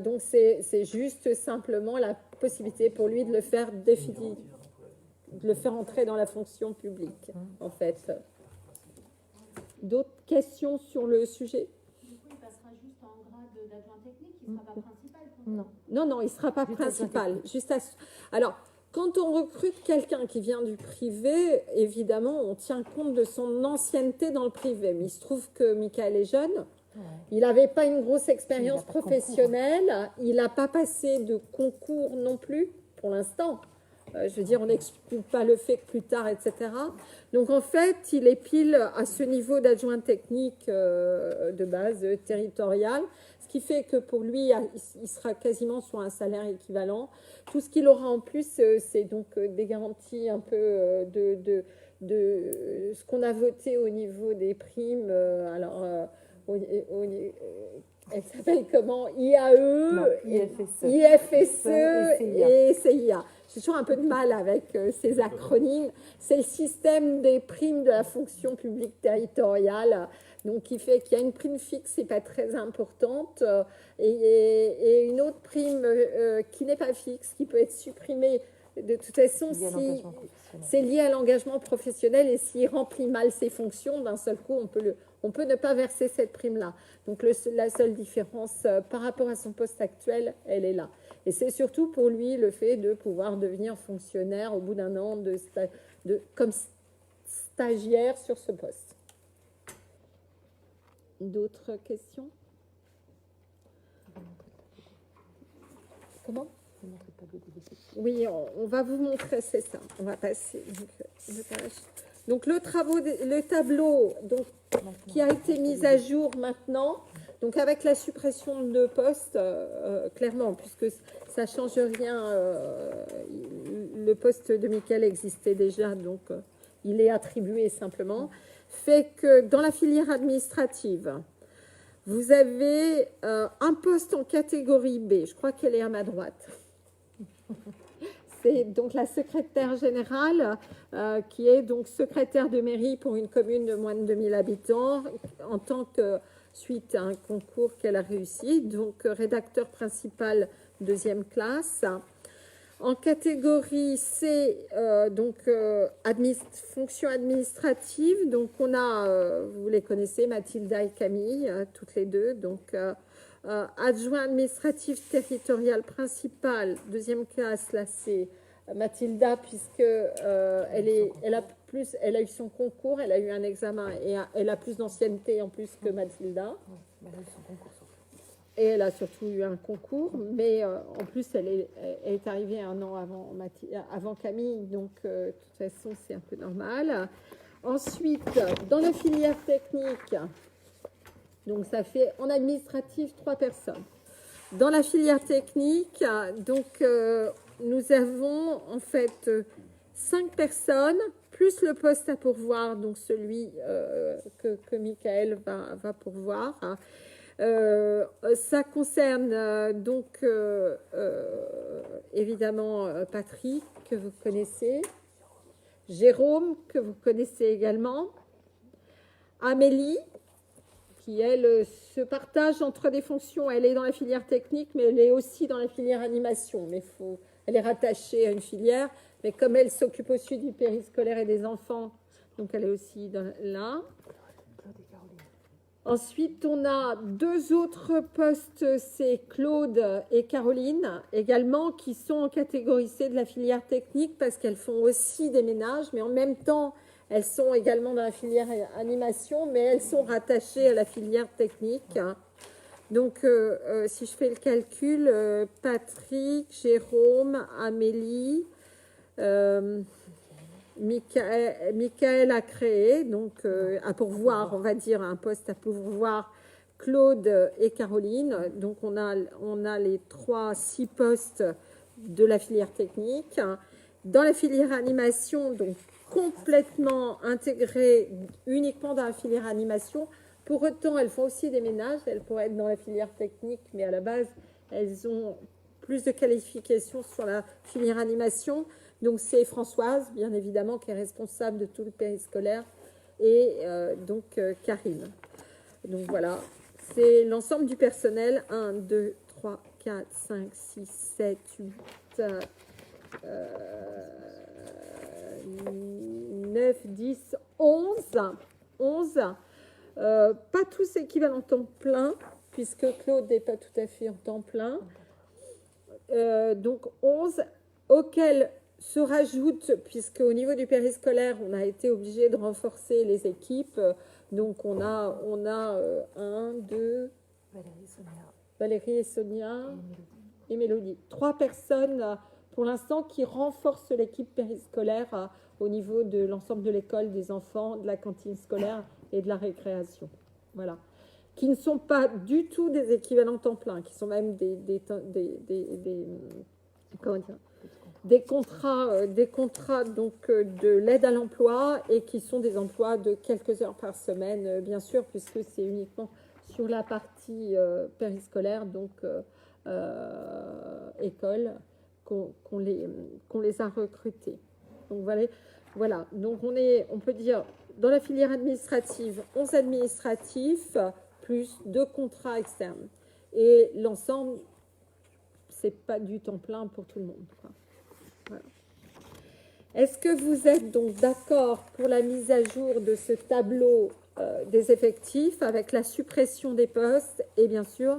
Donc, c'est juste simplement la possibilité pour lui de le faire entrer dans la fonction publique, en fait. D'autres questions sur le sujet? Du coup, il passera juste en grade d'adjoint technique, il ne sera pas principal. Non. Non, il ne sera pas principal. Alors, quand on recrute quelqu'un qui vient du privé, évidemment, on tient compte de son ancienneté dans le privé. Mais il se trouve que Michael est jeune. Ouais. Il n'avait pas une grosse expérience Il a pas de professionnelle. Il n'a pas passé de concours non plus, pour l'instant. Je veux dire, on n'exclut pas le fait que plus tard, etc. Donc, en fait, il est pile à ce niveau d'adjoint technique de base territorial, ce qui fait que pour lui, il sera quasiment sur un salaire équivalent. Tout ce qu'il aura en plus, c'est donc des garanties un peu de ce qu'on a voté au niveau des primes. Elle s'appelle comment? IAE, Non, IFSE. IFSE et et CIA. J'ai toujours un peu de mal avec ces acronymes. C'est le système des primes de la fonction publique territoriale, donc qui fait qu'il y a une prime fixe et pas très importante, et une autre prime qui n'est pas fixe, qui peut être supprimée. De toute façon, si c'est lié à l'engagement professionnel et s'il remplit mal ses fonctions, d'un seul coup, on peut ne pas verser cette prime-là. Donc, la seule différence par rapport à son poste actuel, elle est là. Et c'est surtout pour lui le fait de pouvoir devenir fonctionnaire au bout d'1 an comme stagiaire sur ce poste. D'autres questions? Comment? Oui, on va vous montrer, c'est ça. On va passer le page. Donc, le tableau qui a été mis à jour maintenant, donc avec la suppression de postes, clairement, puisque ça ne change rien, le poste de Michael existait déjà, donc il est attribué simplement, fait que dans la filière administrative, vous avez un poste en catégorie B, je crois qu'elle est à ma droite. C'est donc la secrétaire générale qui est donc secrétaire de mairie pour une commune de moins de 2000 habitants en tant que suite à un concours qu'elle a réussi, donc rédacteur principal 2e classe. En catégorie C, fonction administrative, donc on a, vous les connaissez, Mathilda et Camille, toutes les deux, donc adjoint administratif territorial principal, 2e classe, là c'est Mathilda, puisque elle a eu son concours, elle a eu un examen et elle a plus d'ancienneté en plus que Mathilda. Et elle a surtout eu un concours, mais en plus, elle est arrivée un an avant Camille, donc de toute façon, c'est un peu normal. Ensuite, dans la filière technique, donc ça fait en administratif 3 personnes. Dans la filière technique, donc nous avons en fait 5 personnes, plus le poste à pourvoir, donc celui que Michael va pourvoir. Ça concerne donc évidemment Patrick, que vous connaissez, Jérôme, que vous connaissez également, Amélie, qui elle se partage entre des fonctions. Elle est dans la filière technique, mais elle est aussi dans la filière animation. Mais elle est rattachée à une filière, mais comme elle s'occupe aussi du périscolaire et des enfants, donc elle est aussi là. Ensuite, on a 2 autres postes, c'est Claude et Caroline, également, qui sont en catégorie C de la filière technique parce qu'elles font aussi des ménages, mais en même temps, elles sont également dans la filière animation, mais elles sont rattachées à la filière technique. Donc, si je fais le calcul, Patrick, Jérôme, Amélie, Michael a créé, donc à pourvoir, on va dire, un poste à pourvoir, Claude et Caroline. Donc on a les 6 postes de la filière technique. Dans la filière animation, donc complètement intégrées uniquement dans la filière animation. Pour autant, elles font aussi des ménages. Elles pourraient être dans la filière technique, mais à la base, elles ont plus de qualifications sur la filière animation. Donc, c'est Françoise, bien évidemment, qui est responsable de tout le périscolaire, et donc Karine. Donc, voilà, c'est l'ensemble du personnel. 1, 2, 3, 4, 5, 6, 7, 8, 9, 10, 11. 11. Pas tous équivalents temps plein, puisque Claude n'est pas tout à fait en temps plein. Donc, 11, auxquels se rajoute, puisque au niveau du périscolaire, on a été obligé de renforcer les équipes. Donc, on a 1, 2, Valérie et Sonia et Mélodie. 3 personnes, pour l'instant, qui renforcent l'équipe périscolaire au niveau de l'ensemble de l'école, des enfants, de la cantine scolaire et de la récréation. Voilà. Qui ne sont pas du tout des équivalents temps plein, qui sont même des contrats donc de l'aide à l'emploi et qui sont des emplois de quelques heures par semaine, bien sûr, puisque c'est uniquement sur la partie périscolaire, donc école, qu'on les a recrutés. Donc voilà. Donc on peut dire dans la filière administrative, 11 administratifs plus 2 contrats externes. Et l'ensemble, c'est pas du temps plein pour tout le monde, quoi. Voilà. Est-ce que vous êtes donc d'accord pour la mise à jour de ce tableau des effectifs avec la suppression des postes et bien sûr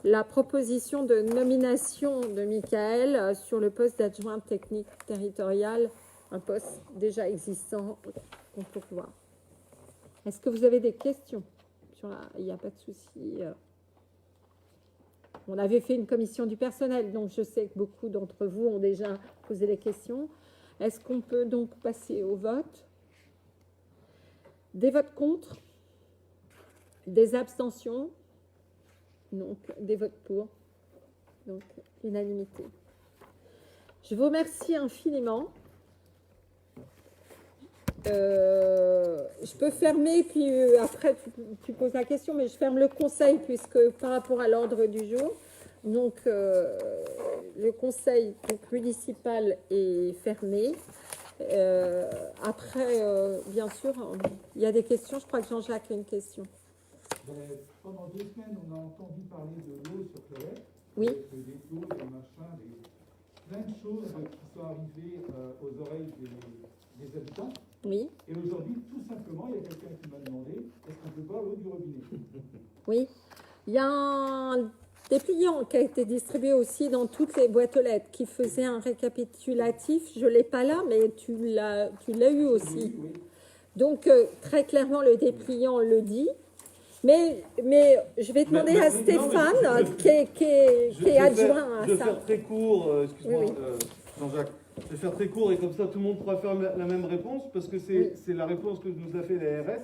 la proposition de nomination de Michael sur le poste d'adjoint technique territorial, un poste déjà existant qu'on peut voir. Est-ce que vous avez des questions? Il n'y a pas de souci. On avait fait une commission du personnel, donc je sais que beaucoup d'entre vous ont déjà posé des questions. Est-ce qu'on peut donc passer au vote? Des votes contre? Des abstentions? Donc, des votes pour? Donc, unanimité. Je vous remercie infiniment. Je peux fermer, puis après tu poses la question, mais je ferme le conseil puisque par rapport à l'ordre du jour, donc le conseil municipal est fermé. Après, bien sûr, il y a des questions. Je crois que Jean-Jacques a une question. Pendant 2 semaines, on a entendu parler de l'eau sur Clairette. Oui. Des taux, des machins, plein de choses qui sont arrivées aux oreilles des habitants. Oui. Et aujourd'hui, tout simplement, il y a quelqu'un qui m'a demandé est-ce qu'on peut boire l'eau du robinet? Oui. Il y a un dépliant qui a été distribué aussi dans toutes les boîtes aux lettres qui faisait un récapitulatif. Je ne l'ai pas là, mais tu l'as eu aussi. Oui. Donc, très clairement, le dépliant le dit. Mais je vais demander à Stéphane, qui est adjoint à Je vais ça. faire très court, excuse-moi, Oui, Jean-Jacques. Je vais faire très court et comme ça tout le monde pourra faire la même réponse parce que c'est la réponse que nous a fait l'ARS.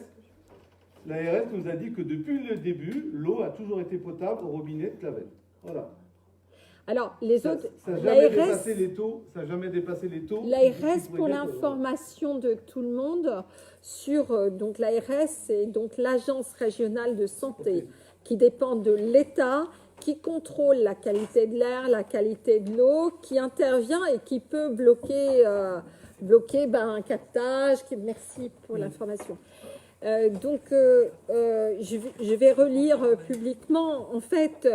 L'ARS nous a dit que depuis le début, l'eau a toujours été potable au robinet de Clavel. Voilà. Alors, les autres, Ça n'a jamais l'ARS, dépassé les taux. Ça n'a jamais dépassé les taux. l'ARS, pour l'information de tout le monde, sur donc l'ARS, c'est donc l'agence régionale de santé qui dépend de l'État, qui contrôle la qualité de l'air, la qualité de l'eau, qui intervient et qui peut bloquer un captage. Merci pour l'information. Je vais relire publiquement. En fait,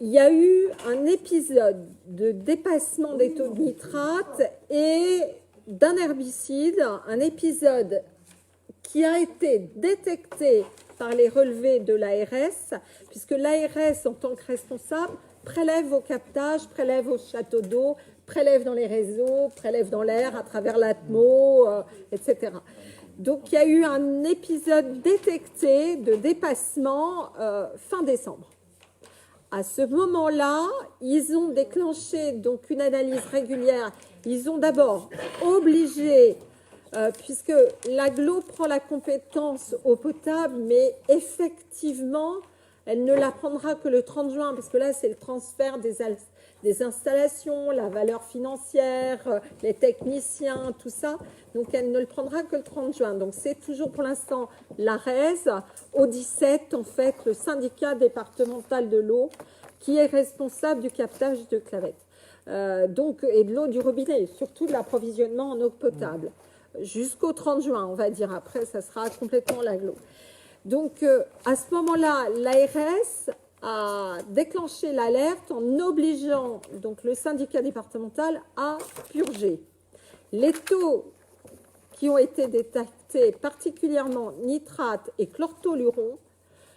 il y a eu un épisode de dépassement des taux de nitrate et d'un herbicide, un épisode qui a été détecté par les relevés de l'ARS, puisque l'ARS, en tant que responsable, prélève au captage, prélève au château d'eau, prélève dans les réseaux, prélève dans l'air à travers l'atmo, etc. Donc, il y a eu un épisode détecté de dépassement fin décembre. À ce moment-là, ils ont déclenché donc une analyse régulière. Ils ont d'abord obligé, puisque l'AGLO prend la compétence eau potable, mais effectivement, elle ne la prendra que le 30 juin, parce que là, c'est le transfert des installations, la valeur financière, les techniciens, tout ça. Donc, elle ne le prendra que le 30 juin. Donc, c'est toujours pour l'instant l'ARES, au 17, en fait, le syndicat départemental de l'eau, qui est responsable du captage de Clavette. Et de l'eau du robinet, surtout de l'approvisionnement en eau potable. Jusqu'au 30 juin, on va dire. Après, ça sera complètement l'AGLO. Donc, à ce moment-là, l'ARS a déclenché l'alerte en obligeant donc, le syndicat départemental à purger. Les taux qui ont été détectés, particulièrement nitrate et chlortoluron,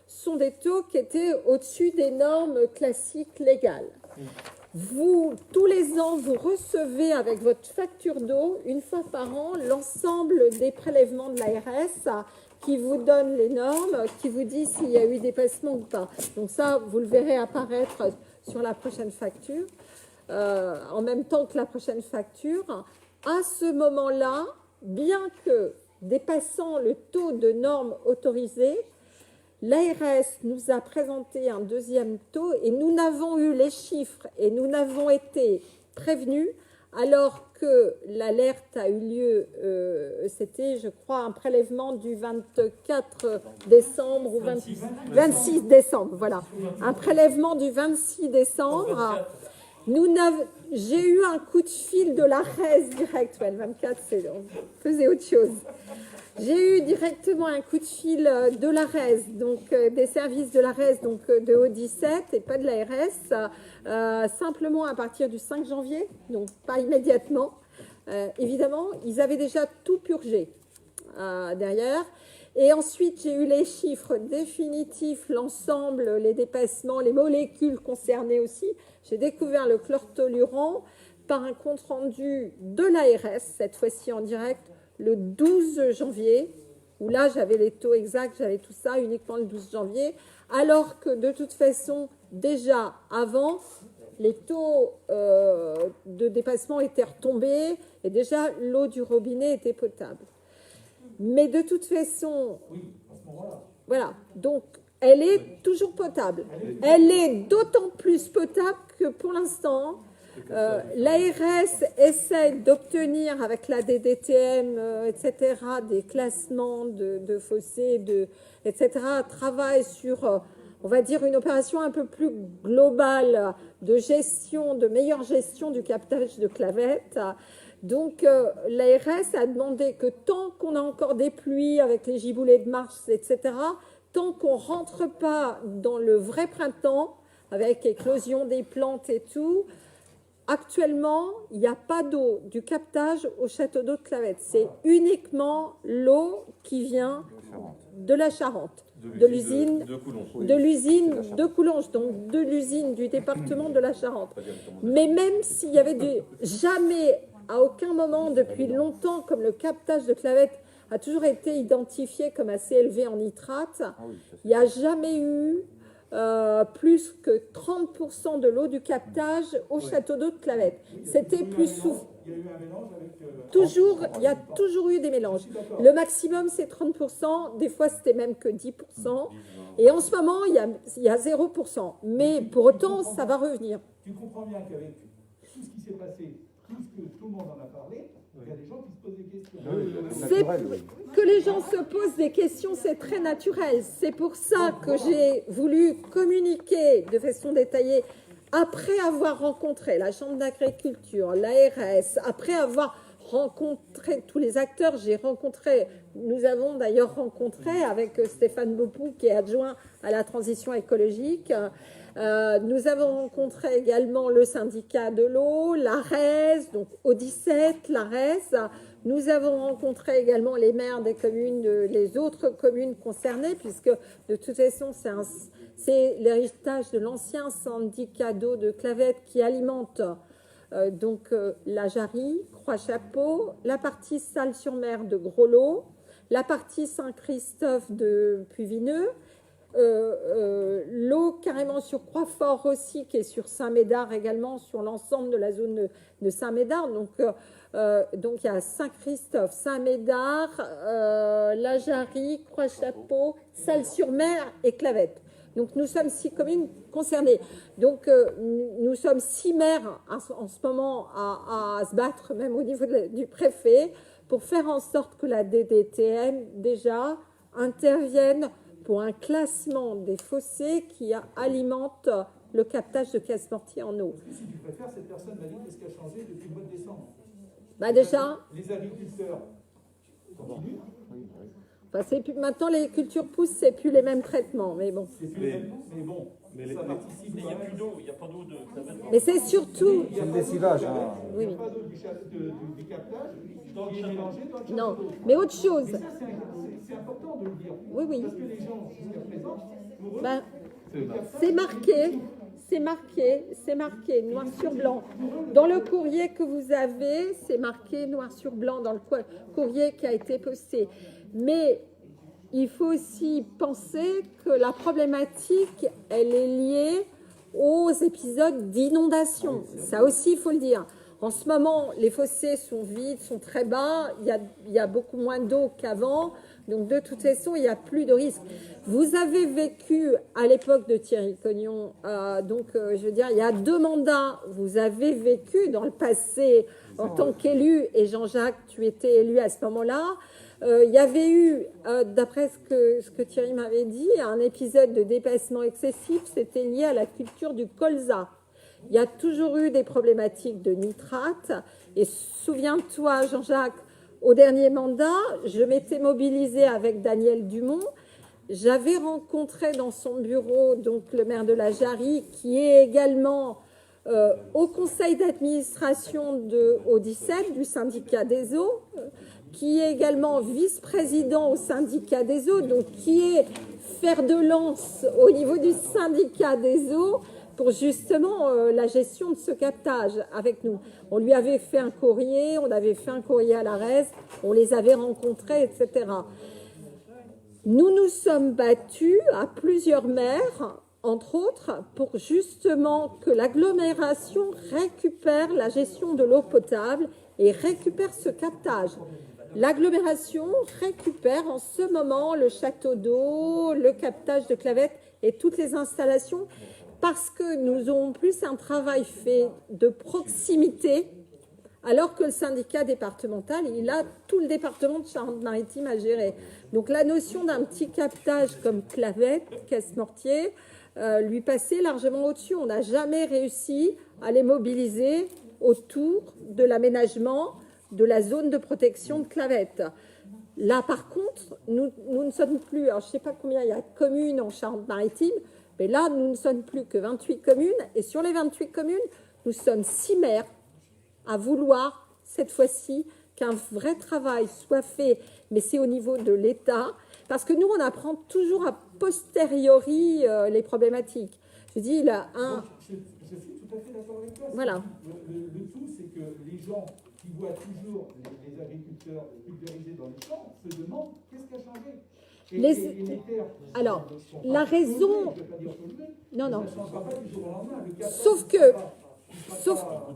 sont des taux qui étaient au-dessus des normes classiques légales. Vous, tous les ans, vous recevez avec votre facture d'eau, une fois par an, l'ensemble des prélèvements de l'ARS qui vous donne les normes, qui vous dit s'il y a eu dépassement ou pas. Donc ça, vous le verrez apparaître sur la prochaine facture, en même temps que la prochaine facture. À ce moment-là, bien que dépassant le taux de normes autorisé, l'ARS nous a présenté un deuxième taux et nous n'avons eu les chiffres et nous n'avons été prévenus alors que l'alerte a eu lieu, c'était, je crois, un prélèvement du 24 décembre ou 26 décembre, voilà. Un prélèvement du 26 décembre. J'ai eu un coup de fil de l'ARES direct. Ouais, le 24, on faisait autre chose. J'ai eu directement un coup de fil de l'ARES, donc des services de l'ARES, donc de O17 et pas de l'ARS, simplement à partir du 5 janvier, donc pas immédiatement. Évidemment, ils avaient déjà tout purgé derrière. Et ensuite, j'ai eu les chiffres définitifs, l'ensemble, les dépassements, les molécules concernées aussi. J'ai découvert le chlortoluron par un compte-rendu de l'ARS, cette fois-ci en direct, le 12 janvier, où là, j'avais les taux exacts, j'avais tout ça uniquement le 12 janvier, alors que de toute façon, déjà avant, les taux de dépassement étaient retombés et déjà, l'eau du robinet était potable. Mais de toute façon, voilà, donc elle est toujours potable. Elle est d'autant plus potable que pour l'instant, l'ARS essaie d'obtenir avec la DDTM, etc., des classements de fossés, etc., travaille sur, on va dire, une opération un peu plus globale de gestion, de meilleure gestion du captage de Clavette. Donc, l'ARS a demandé que tant qu'on a encore des pluies avec les giboulées de mars, etc., tant qu'on ne rentre pas dans le vrai printemps, avec éclosion des plantes et tout, actuellement, il n'y a pas d'eau du captage au château d'eau de Clavette. C'est uniquement l'eau qui vient de la Charente, de l'usine de Coulonges, donc de l'usine du département de la Charente. Mais même s'il y avait jamais, à aucun moment, depuis longtemps, comme le captage de Clavette a toujours été identifié comme assez élevé en nitrate. Il n'y a jamais eu plus que 30% de l'eau du captage au château d'eau de Clavette. C'était plus souvent. Il y a eu un mélange avec... Toujours, il y a toujours eu des mélanges. Le maximum, c'est 30%. Des fois, c'était même que 10%. Et en ce moment, il y a 0%. Mais pour autant, ça va revenir. Tu comprends bien qu'avec tout ce qui s'est passé, tout ce que tout le monde en a parlé, il y a des gens qui se posent des questions. Que les gens se posent des questions, c'est très naturel. C'est pour ça que j'ai voulu communiquer de façon détaillée après avoir rencontré la Chambre d'agriculture, l'ARS, après avoir rencontré tous les acteurs. Nous avons d'ailleurs rencontré avec Stéphane Bopou, qui est adjoint à la transition écologique. Nous avons rencontré également le syndicat de l'eau, l'ARES, donc Au17, l'ARES. Nous avons rencontré également les maires des communes, les autres communes concernées, puisque de toute façon, c'est l'héritage de l'ancien syndicat d'eau de Clavette qui alimente la Jarry, Croix-Chapeau, la partie Salles-sur-Mer de Groslo, la partie Saint-Christophe de Puyvineux, l'eau carrément sur Croixfort aussi, qui est sur Saint-Médard également, sur l'ensemble de la zone de Saint-Médard. Donc il y a Saint-Christophe, Saint-Médard, la Jarry, Croix-Chapeau, Salles-sur-Mer et Clavette. Donc nous sommes 6 communes concernées. Donc nous sommes 6 maires en ce moment à se battre, même au niveau du préfet, pour faire en sorte que la DDTM déjà intervienne pour un classement des fossés qui alimentent le captage de casse-mortier en eau. Si tu préfères, cette personne m'a dit qu'est-ce qui a changé depuis le mois de décembre. Bah déjà, les agriculteurs continuent. Enfin, maintenant, les cultures poussent, c'est plus les mêmes traitements, mais bon. C'est plus les mêmes, mais bon, ça participe. Il n'y a plus d'eau, il n'y a pas d'eau de... Mais c'est surtout... Il y a le lessivage. Il n'y a pas d'eau du captage qui est mélangée dans le château. Non, mais autre chose. Mais ça, c'est important de le dire. Oui, oui. Parce que les gens, jusqu'à présent, pour eux, Ben, le captage, c'est marqué noir sur blanc. Dans le courrier que vous avez, c'est marqué noir sur blanc dans le courrier qui a été posté. Mais il faut aussi penser que la problématique, elle est liée aux épisodes d'inondation. Ça aussi, il faut le dire. En ce moment, les fossés sont vides, sont très bas. Il y a beaucoup moins d'eau qu'avant. Donc, de toute façon, il n'y a plus de risque. Vous avez vécu à l'époque de Thierry Cognon, je veux dire, il y a 2 mandats. Vous avez vécu dans le passé en tant qu'élu, et Jean-Jacques, tu étais élu à ce moment-là. Il y avait eu, d'après ce que Thierry m'avait dit, un épisode de dépassement excessif. C'était lié à la culture du colza. Il y a toujours eu des problématiques de nitrate. Et souviens-toi, Jean-Jacques, au dernier mandat, je m'étais mobilisée avec Daniel Dumont. J'avais rencontré dans son bureau donc le maire de la Jarry, qui est également au conseil d'administration de Au17, du syndicat des eaux, qui est également vice-président au syndicat des eaux, donc qui est fer de lance au niveau du syndicat des eaux pour justement la gestion de ce captage avec nous. On lui avait fait un courrier, on avait fait un courrier à l'ARES, on les avait rencontrés, etc. Nous nous sommes battus à plusieurs maires, entre autres, pour justement que l'agglomération récupère la gestion de l'eau potable et récupère ce captage. L'agglomération récupère en ce moment le château d'eau, le captage de Clavette et toutes les installations, parce que nous avons plus un travail fait de proximité, alors que le syndicat départemental, il a tout le département de Charente-Maritime à gérer. Donc la notion d'un petit captage comme Clavette, Casse-Mortier, lui passait largement au-dessus. On n'a jamais réussi à les mobiliser autour de l'aménagement de la zone de protection de Clavette. Là, par contre, nous ne sommes plus, alors je ne sais pas combien il y a de communes en Charente-Maritime, mais là, nous ne sommes plus que 28 communes. Et sur les 28 communes, nous sommes 6 maires à vouloir, cette fois-ci, qu'un vrai travail soit fait. Mais c'est au niveau de l'État. Parce que nous, on apprend toujours a posteriori les problématiques. Je dis, il a un... Je suis tout à fait d'accord avec toi. Voilà. Le tout, c'est que les gens qui qui voient toujours les agriculteurs pulvérisés dans les champs, se demandent qu'est-ce qui a changé. Et les terres, Alors, sont la pas raison- polluées, je vais pas dire polluées, Non, non. ça ne changera pas du jour au lendemain. Le captage Sauf ne que- sera pas-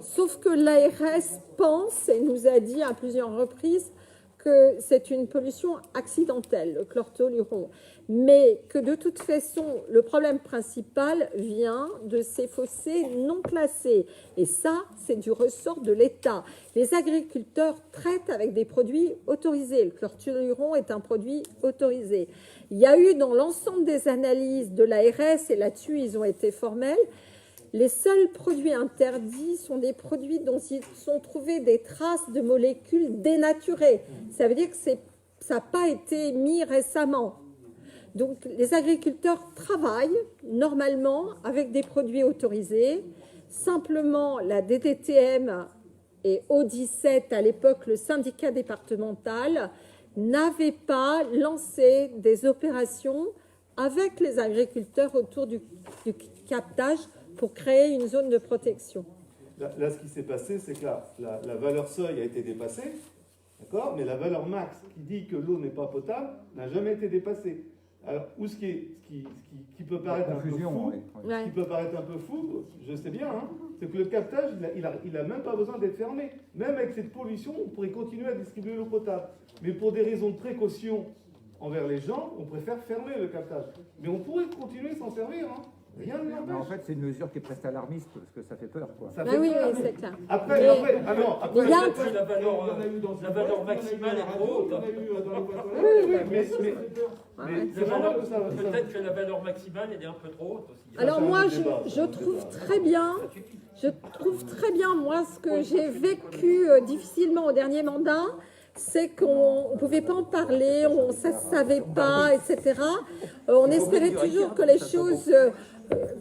Sauf que l'ARS pense et nous a dit à plusieurs reprises que c'est une pollution accidentelle, le chlortoluron, mais que de toute façon, le problème principal vient de ces fossés non classés. Et ça, c'est du ressort de l'État. Les agriculteurs traitent avec des produits autorisés. Le chlortoluron est un produit autorisé. Il y a eu dans l'ensemble des analyses de l'ARS, et là-dessus, ils ont été formels, les seuls produits interdits sont des produits dont ils sont trouvés des traces de molécules dénaturées. Ça veut dire que ça n'a pas été mis récemment. Donc, les agriculteurs travaillent normalement avec des produits autorisés. Simplement, la DDTM et O17, à l'époque, le syndicat départemental, n'avaient pas lancé des opérations avec les agriculteurs autour du captage pour créer une zone de protection. Là, ce qui s'est passé, c'est que la valeur seuil a été dépassée, d'accord, mais la valeur max qui dit que l'eau n'est pas potable n'a jamais été dépassée. Alors, ce qui peut paraître un peu fou, Ouais. ce qui peut paraître un peu fou, je sais bien, hein, c'est que le captage, il a même pas besoin d'être fermé. Même avec cette pollution, on pourrait continuer à distribuer l'eau potable. Mais pour des raisons de précaution envers les gens, on préfère fermer le captage. Mais on pourrait continuer sans servir, hein. Rien ne Mais en l'empêche. fait, c'est une mesure qui est presque alarmiste parce que ça fait peur, quoi. Ça Ah fait oui, peur. oui, c'est clair. Après, Mais- après, Il y a un- Puis la valeur maximale est trop haute. Peut-être que la valeur maximale elle est un peu trop haute aussi. Alors moi, un débat, je trouve très bien, moi, ce que j'ai vécu difficilement au dernier mandat, c'est qu'on ne pouvait pas en parler, ça ne savait pas, etc. On espérait toujours que les choses,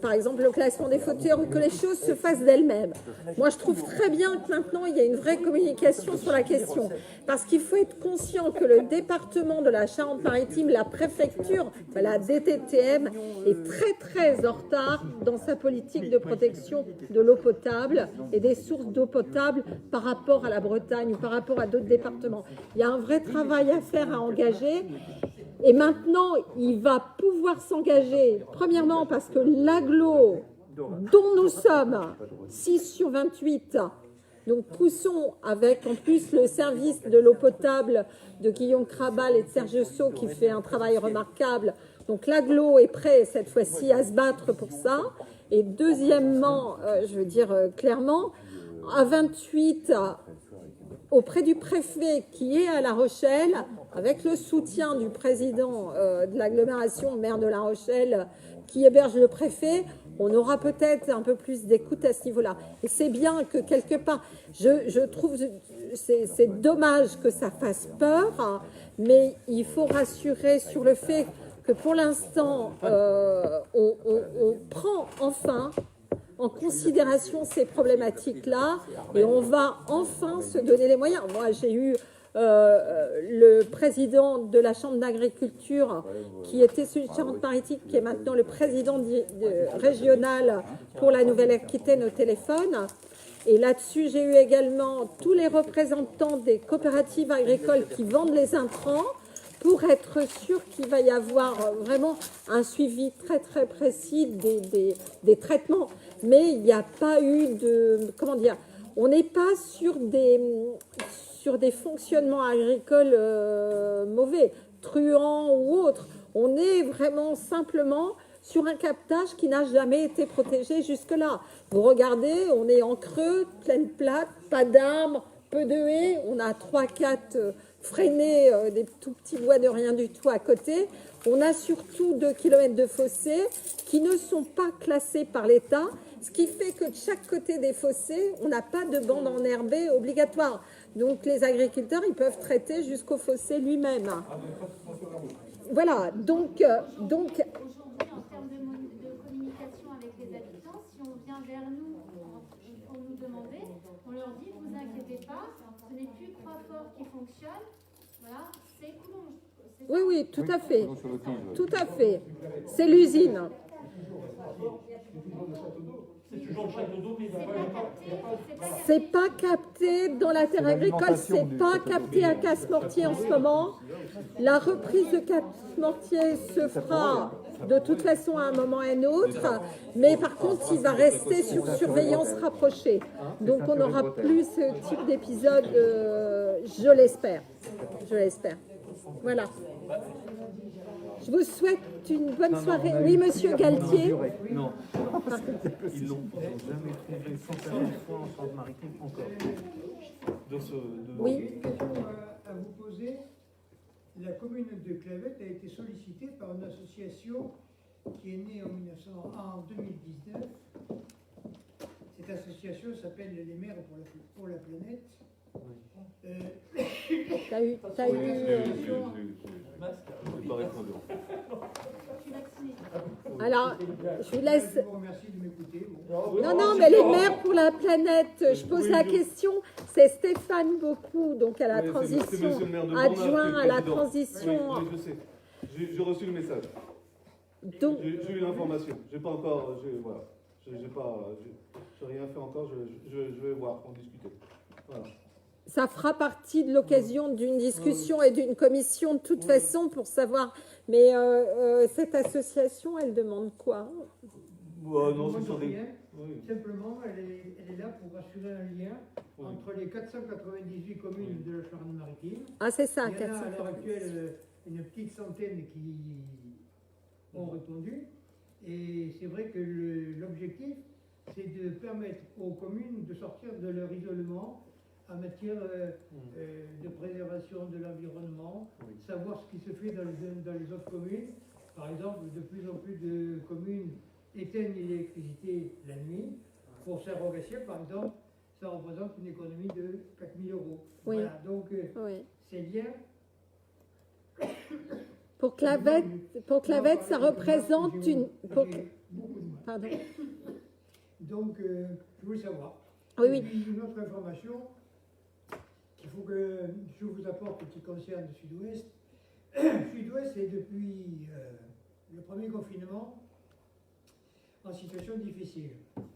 par exemple le classement des fauteurs, que les choses se fassent d'elles-mêmes. Moi, je trouve très bien que maintenant, il y a une vraie communication sur la question. Parce qu'il faut être conscient que le département de la Charente-Maritime, la préfecture, la DTTM, est très, très en retard dans sa politique de protection de l'eau potable et des sources d'eau potable par rapport à la Bretagne ou par rapport à d'autres départements. Il y a un vrai travail à faire, à engager. Et maintenant, il va pouvoir s'engager, premièrement parce que l'agglo dont nous sommes 6 sur 28, donc poussons avec en plus le service de l'eau potable de Guillaume Crabal et de Serge Sceaux qui fait un travail remarquable. Donc l'agglo est prêt cette fois-ci à se battre pour ça. Et deuxièmement, je veux dire clairement, à 28, auprès du préfet qui est à La Rochelle, avec le soutien du président de l'agglomération, maire de La Rochelle, qui héberge le préfet, on aura peut-être un peu plus d'écoute à ce niveau-là. Et c'est bien que quelque part, je trouve c'est dommage que ça fasse peur, hein, mais il faut rassurer sur le fait que pour l'instant, on prend enfin en considération ces problématiques-là et on va enfin se donner les moyens. Moi, j'ai eu le président de la Chambre d'agriculture qui était celui de Charente-Maritime, qui est maintenant le président régional pour la Nouvelle-Aquitaine au téléphone. Et là-dessus, j'ai eu également tous les représentants des coopératives agricoles qui vendent les intrants pour être sûr qu'il va y avoir vraiment un suivi très très précis des traitements. Mais il n'y a pas eu de... Comment dire ? On n'est pas sur des fonctionnements agricoles mauvais, truands ou autres. On est vraiment simplement sur un captage qui n'a jamais été protégé jusque-là. Vous regardez, on est en creux, plaine plate, pas d'arbres, peu de haies. On a 3-4 freinés, des tout petits bois de rien du tout à côté. On a surtout 2 km de fossés qui ne sont pas classés par l'État, ce qui fait que de chaque côté des fossés, on n'a pas de bande enherbée obligatoire. Donc les agriculteurs, ils peuvent traiter jusqu'au fossé lui-même. Voilà, donc Aujourd'hui, en termes de communication avec les habitants, si on vient vers nous pour nous demander, on leur dit, vous inquiétez pas, ce n'est plus Croix-Fort qui fonctionne, voilà, c'est Coulonges. oui, oui, tout à fait. Tout à fait. C'est l'usine. C'est toujours le château d'eau, mais il va pas C'est pas capté dans la terre agricole, c'est pas capté à Casse-Mortier en ce moment. La reprise de Casse-Mortier se fera de toute façon à un moment et un autre, mais par contre, il va rester sur surveillance rapprochée. Donc, on n'aura plus ce type d'épisode, je l'espère. Je l'espère. Voilà. Je vous souhaite une bonne soirée. Oui, monsieur Galtier. Non, ils l'ont jamais trouvé sans faire une fois en Charente-Maritime encore. Oui. Une question à vous poser. La commune de Clavette a été sollicitée par une association qui est née en 2019. Cette association s'appelle Les Maires pour la planète. T'as eu. J'ai pas répondu. Alors, je vous laisse. Je vous remercie de m'écouter. Non, mais les maires pour la planète, je pose la question. C'est Stéphane Beaucoup, donc à la transition, adjoint à la transition. Oui, je sais. J'ai reçu le message. Donc, J'ai eu l'information. J'ai pas encore. Voilà. J'ai rien fait encore. Je vais voir, en discuter. Voilà. ça fera partie de l'occasion d'une discussion et d'une commission de toute façon pour savoir. Mais cette association, elle demande quoi? Non, c'est sur des... Oui. Simplement, elle est là pour assurer un lien entre les 498 communes de la Charente-Maritime. Ah, c'est ça, Il y en a 400. à l'heure actuelle une petite centaine qui ont répondu. Et c'est vrai que l'objectif, c'est de permettre aux communes de sortir de leur isolement en matière de préservation de l'environnement, savoir ce qui se fait dans les autres communes. Par exemple, de plus en plus de communes éteignent l'électricité la nuit. Pour Saint-Rogatien, par exemple, ça représente une économie de 4 000 €. Oui. Voilà, donc Oui. c'est bien. Pour Clavette, ça représente une... Pardon. Donc, je voulais savoir. Oui, oui. Et puis, une autre information qu'il faut que je vous apporte qui concerne le Sud-Ouest. Sud-Ouest est depuis le premier confinement en situation difficile.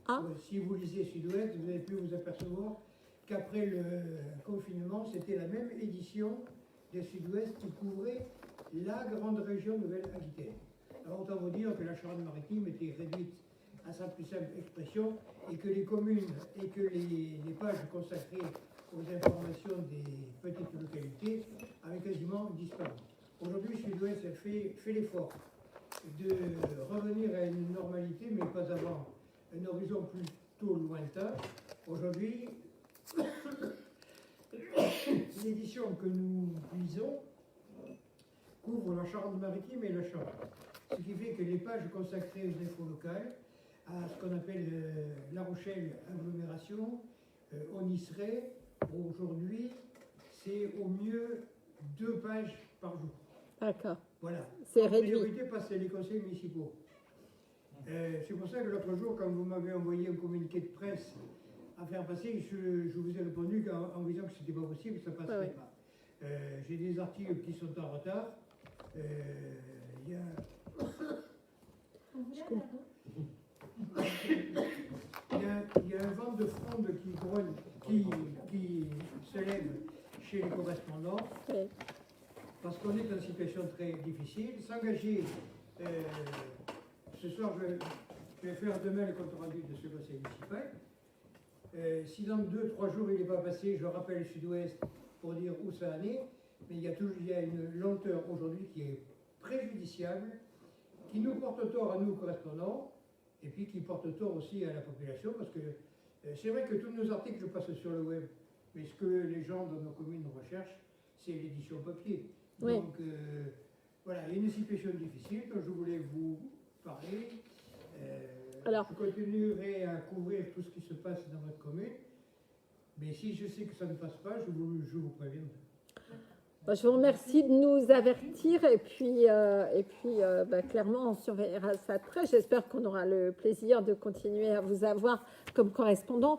Ah. Si vous lisez Sud-Ouest, vous avez pu vous apercevoir qu'après le confinement, c'était la même édition de Sud-Ouest qui couvrait la grande région Nouvelle-Aquitaine. Alors autant vous dire que la Charente-Maritime était réduite à sa plus simple expression et que les communes et que les pages consacrées aux informations des petites localités avaient quasiment disparu. Aujourd'hui, Sud-Ouest fait l'effort de revenir à une normalité, mais pas avant un horizon plutôt lointain. Aujourd'hui, l'édition que nous lisons couvre la Charente-Maritime et la Charente. Ce qui fait que les pages consacrées aux infos locales, à ce qu'on appelle La Rochelle agglomération, on y serait, aujourd'hui, c'est au mieux 2 pages par jour. D'accord. Voilà. C'est en réduit. priorité parce que les conseils municipaux. C'est pour ça que l'autre jour, quand vous m'avez envoyé un communiqué de presse à faire passer, je vous ai répondu en vous disant que ce n'était pas possible, que ça ne passerait pas. J'ai des articles qui sont en retard. Il y a un vent de fronde qui se lève chez les correspondants. Oui. Parce qu'on est dans une situation très difficile. S'engager, ce soir, je vais faire demain le compte rendu de ce conseil municipal. Si dans 2-3 jours il n'est pas passé, je rappelle le Sud-Ouest pour dire où ça en est. Mais il y a une lenteur aujourd'hui qui est préjudiciable, qui nous porte tort à nous correspondants, et puis qui porte tort aussi à la population, parce que c'est vrai que tous nos articles passent sur le web, mais ce que les gens dans nos communes recherchent, c'est l'édition papier. Oui. Donc voilà, il y a une situation difficile dont je voulais vous parler. Alors, je continuerai à couvrir tout ce qui se passe dans votre commune, mais si je sais que ça ne passe pas, je vous préviendrai. Je vous remercie de nous avertir et puis clairement on surveillera ça très. J'espère qu'on aura le plaisir de continuer à vous avoir comme correspondant.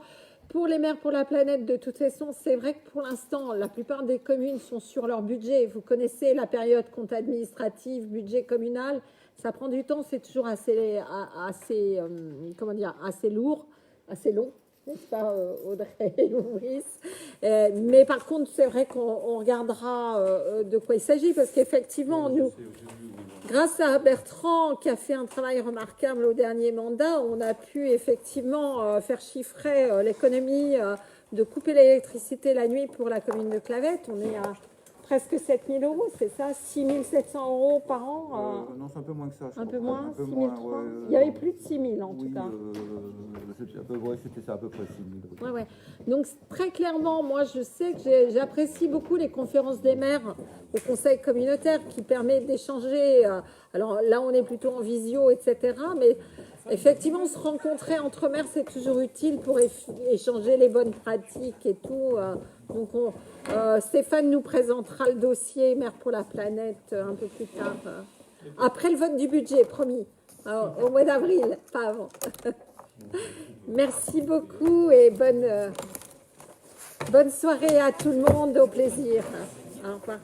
pour les maires pour la planète, de toute façon, c'est vrai que pour l'instant, la plupart des communes sont sur leur budget. Vous connaissez la période compte administratif, budget communal. Ça prend du temps, c'est toujours assez lourd, assez long, n'est-ce pas, Audrey et Maurice. Mais par contre, c'est vrai qu'on regardera de quoi il s'agit, parce qu'effectivement, nous, grâce à Bertrand, qui a fait un travail remarquable au dernier mandat, on a pu effectivement faire chiffrer l'économie de couper l'électricité la nuit pour la commune de Clavette. On est à presque 7 000 euros, c'est ça, 6 700 euros par an. Non, c'est un peu moins que ça. Un peu moins, un peu 6 moins, 300. ouais, Il y avait plus de 6 000 en oui, tout cas. C'était ça, à peu près 6 000. Ouais. Donc très clairement, moi je sais que j'apprécie beaucoup les conférences des maires au conseil communautaire qui permet d'échanger. Alors là, on est plutôt en visio, etc. Mais effectivement, se rencontrer entre maires, c'est toujours utile pour échanger les bonnes pratiques et tout. Donc Stéphane nous présentera le dossier Maire pour la planète un peu plus tard. Après le vote du budget, promis. Au mois d'avril, pas avant. Merci beaucoup et bonne soirée à tout le monde. Au plaisir. Au revoir.